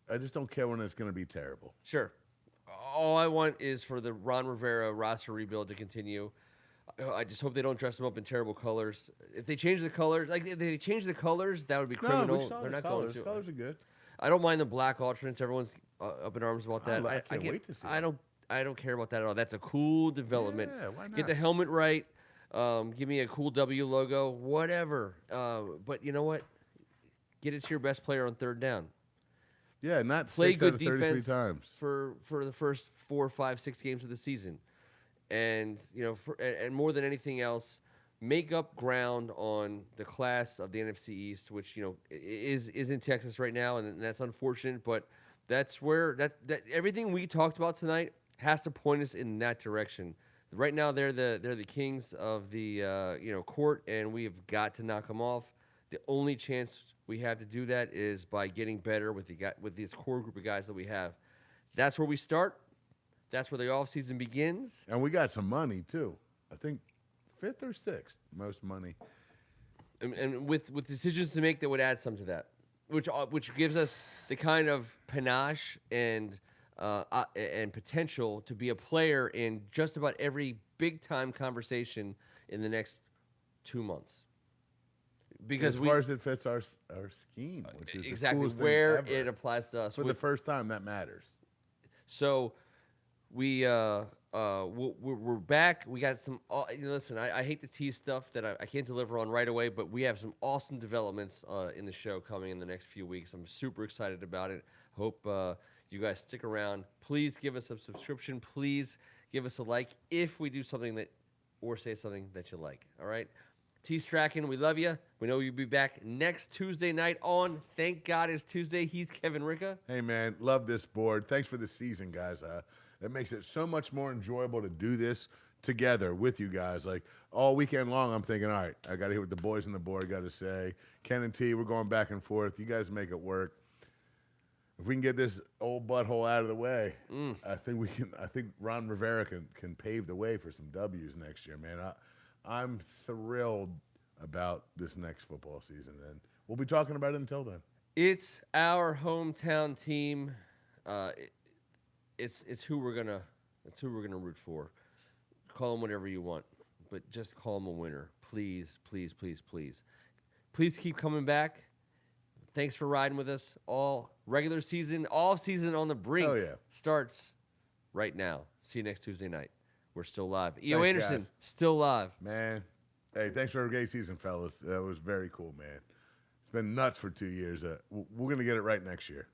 I just don't care when it's going to be terrible. Sure. All I want is for the Ron Rivera roster rebuild to continue. I just hope they don't dress them up in terrible colors. If they change the colors, that would be criminal. No, we saw They're the not colors. going to. Colors are good. I don't mind the black alternates. Everyone's up in arms about that. I can't wait to see I don't care about that at all. That's a cool development. Yeah, why not? Get the helmet right. Give me a cool W logo. Whatever. But you know what? Get it to your best player on third down. Yeah, not Play 6 good out of 33 defense times for the first 4, 5, 6 games of the season, and and more than anything else, make up ground on the class of the NFC East, which is in Texas right now, and that's unfortunate. But that's where that everything we talked about tonight has to point us in that direction. Right now, they're the kings of the court, and we have got to knock them off. The only chance we have to do that is by getting better with this core group of guys that we have. That's where we start. That's where the offseason begins. And we got some money too. I think 5th or 6th most money. And with decisions to make that would add some to that, which gives us the kind of panache and potential to be a player in just about every big time conversation in the next 2 months. Because as far as it fits our scheme, which is exactly the where thing ever. it applies to us. For the first time, that matters. So we're back. We got some. Listen, I hate to tease stuff that I can't deliver on right away, but we have some awesome developments in the show coming in the next few weeks. I'm super excited about it. Hope you guys stick around. Please give us a subscription. Please give us a like if we do something or say something that you like. All right. T Strachan, we love you. We know you'll be back next Tuesday night on Thank God It's Tuesday. He's Kevin Ricca. Hey, man, love this board. Thanks for the season, guys. It makes it so much more enjoyable to do this together with you guys. Like, all weekend long, I'm thinking, all right, I got to hear what the boys on the board got to say. Ken and T, we're going back and forth. You guys make it work. If we can get this old butthole out of the way, I think we can. I think Ron Rivera can pave the way for some W's next year, man. I'm thrilled about this next football season, and we'll be talking about it until then. It's our hometown team. It's who we're gonna root for. Call them whatever you want, but just call them a winner, please, please, please, please. Please keep coming back. Thanks for riding with us all regular season, all season on the Brink. Oh, yeah. Starts right now. See you next Tuesday night. We're still live. E.O. Thanks, Anderson, guys. still live. Man, hey, thanks for a great season, fellas. That was very cool, man. It's been nuts for 2 years. We're going to get it right next year.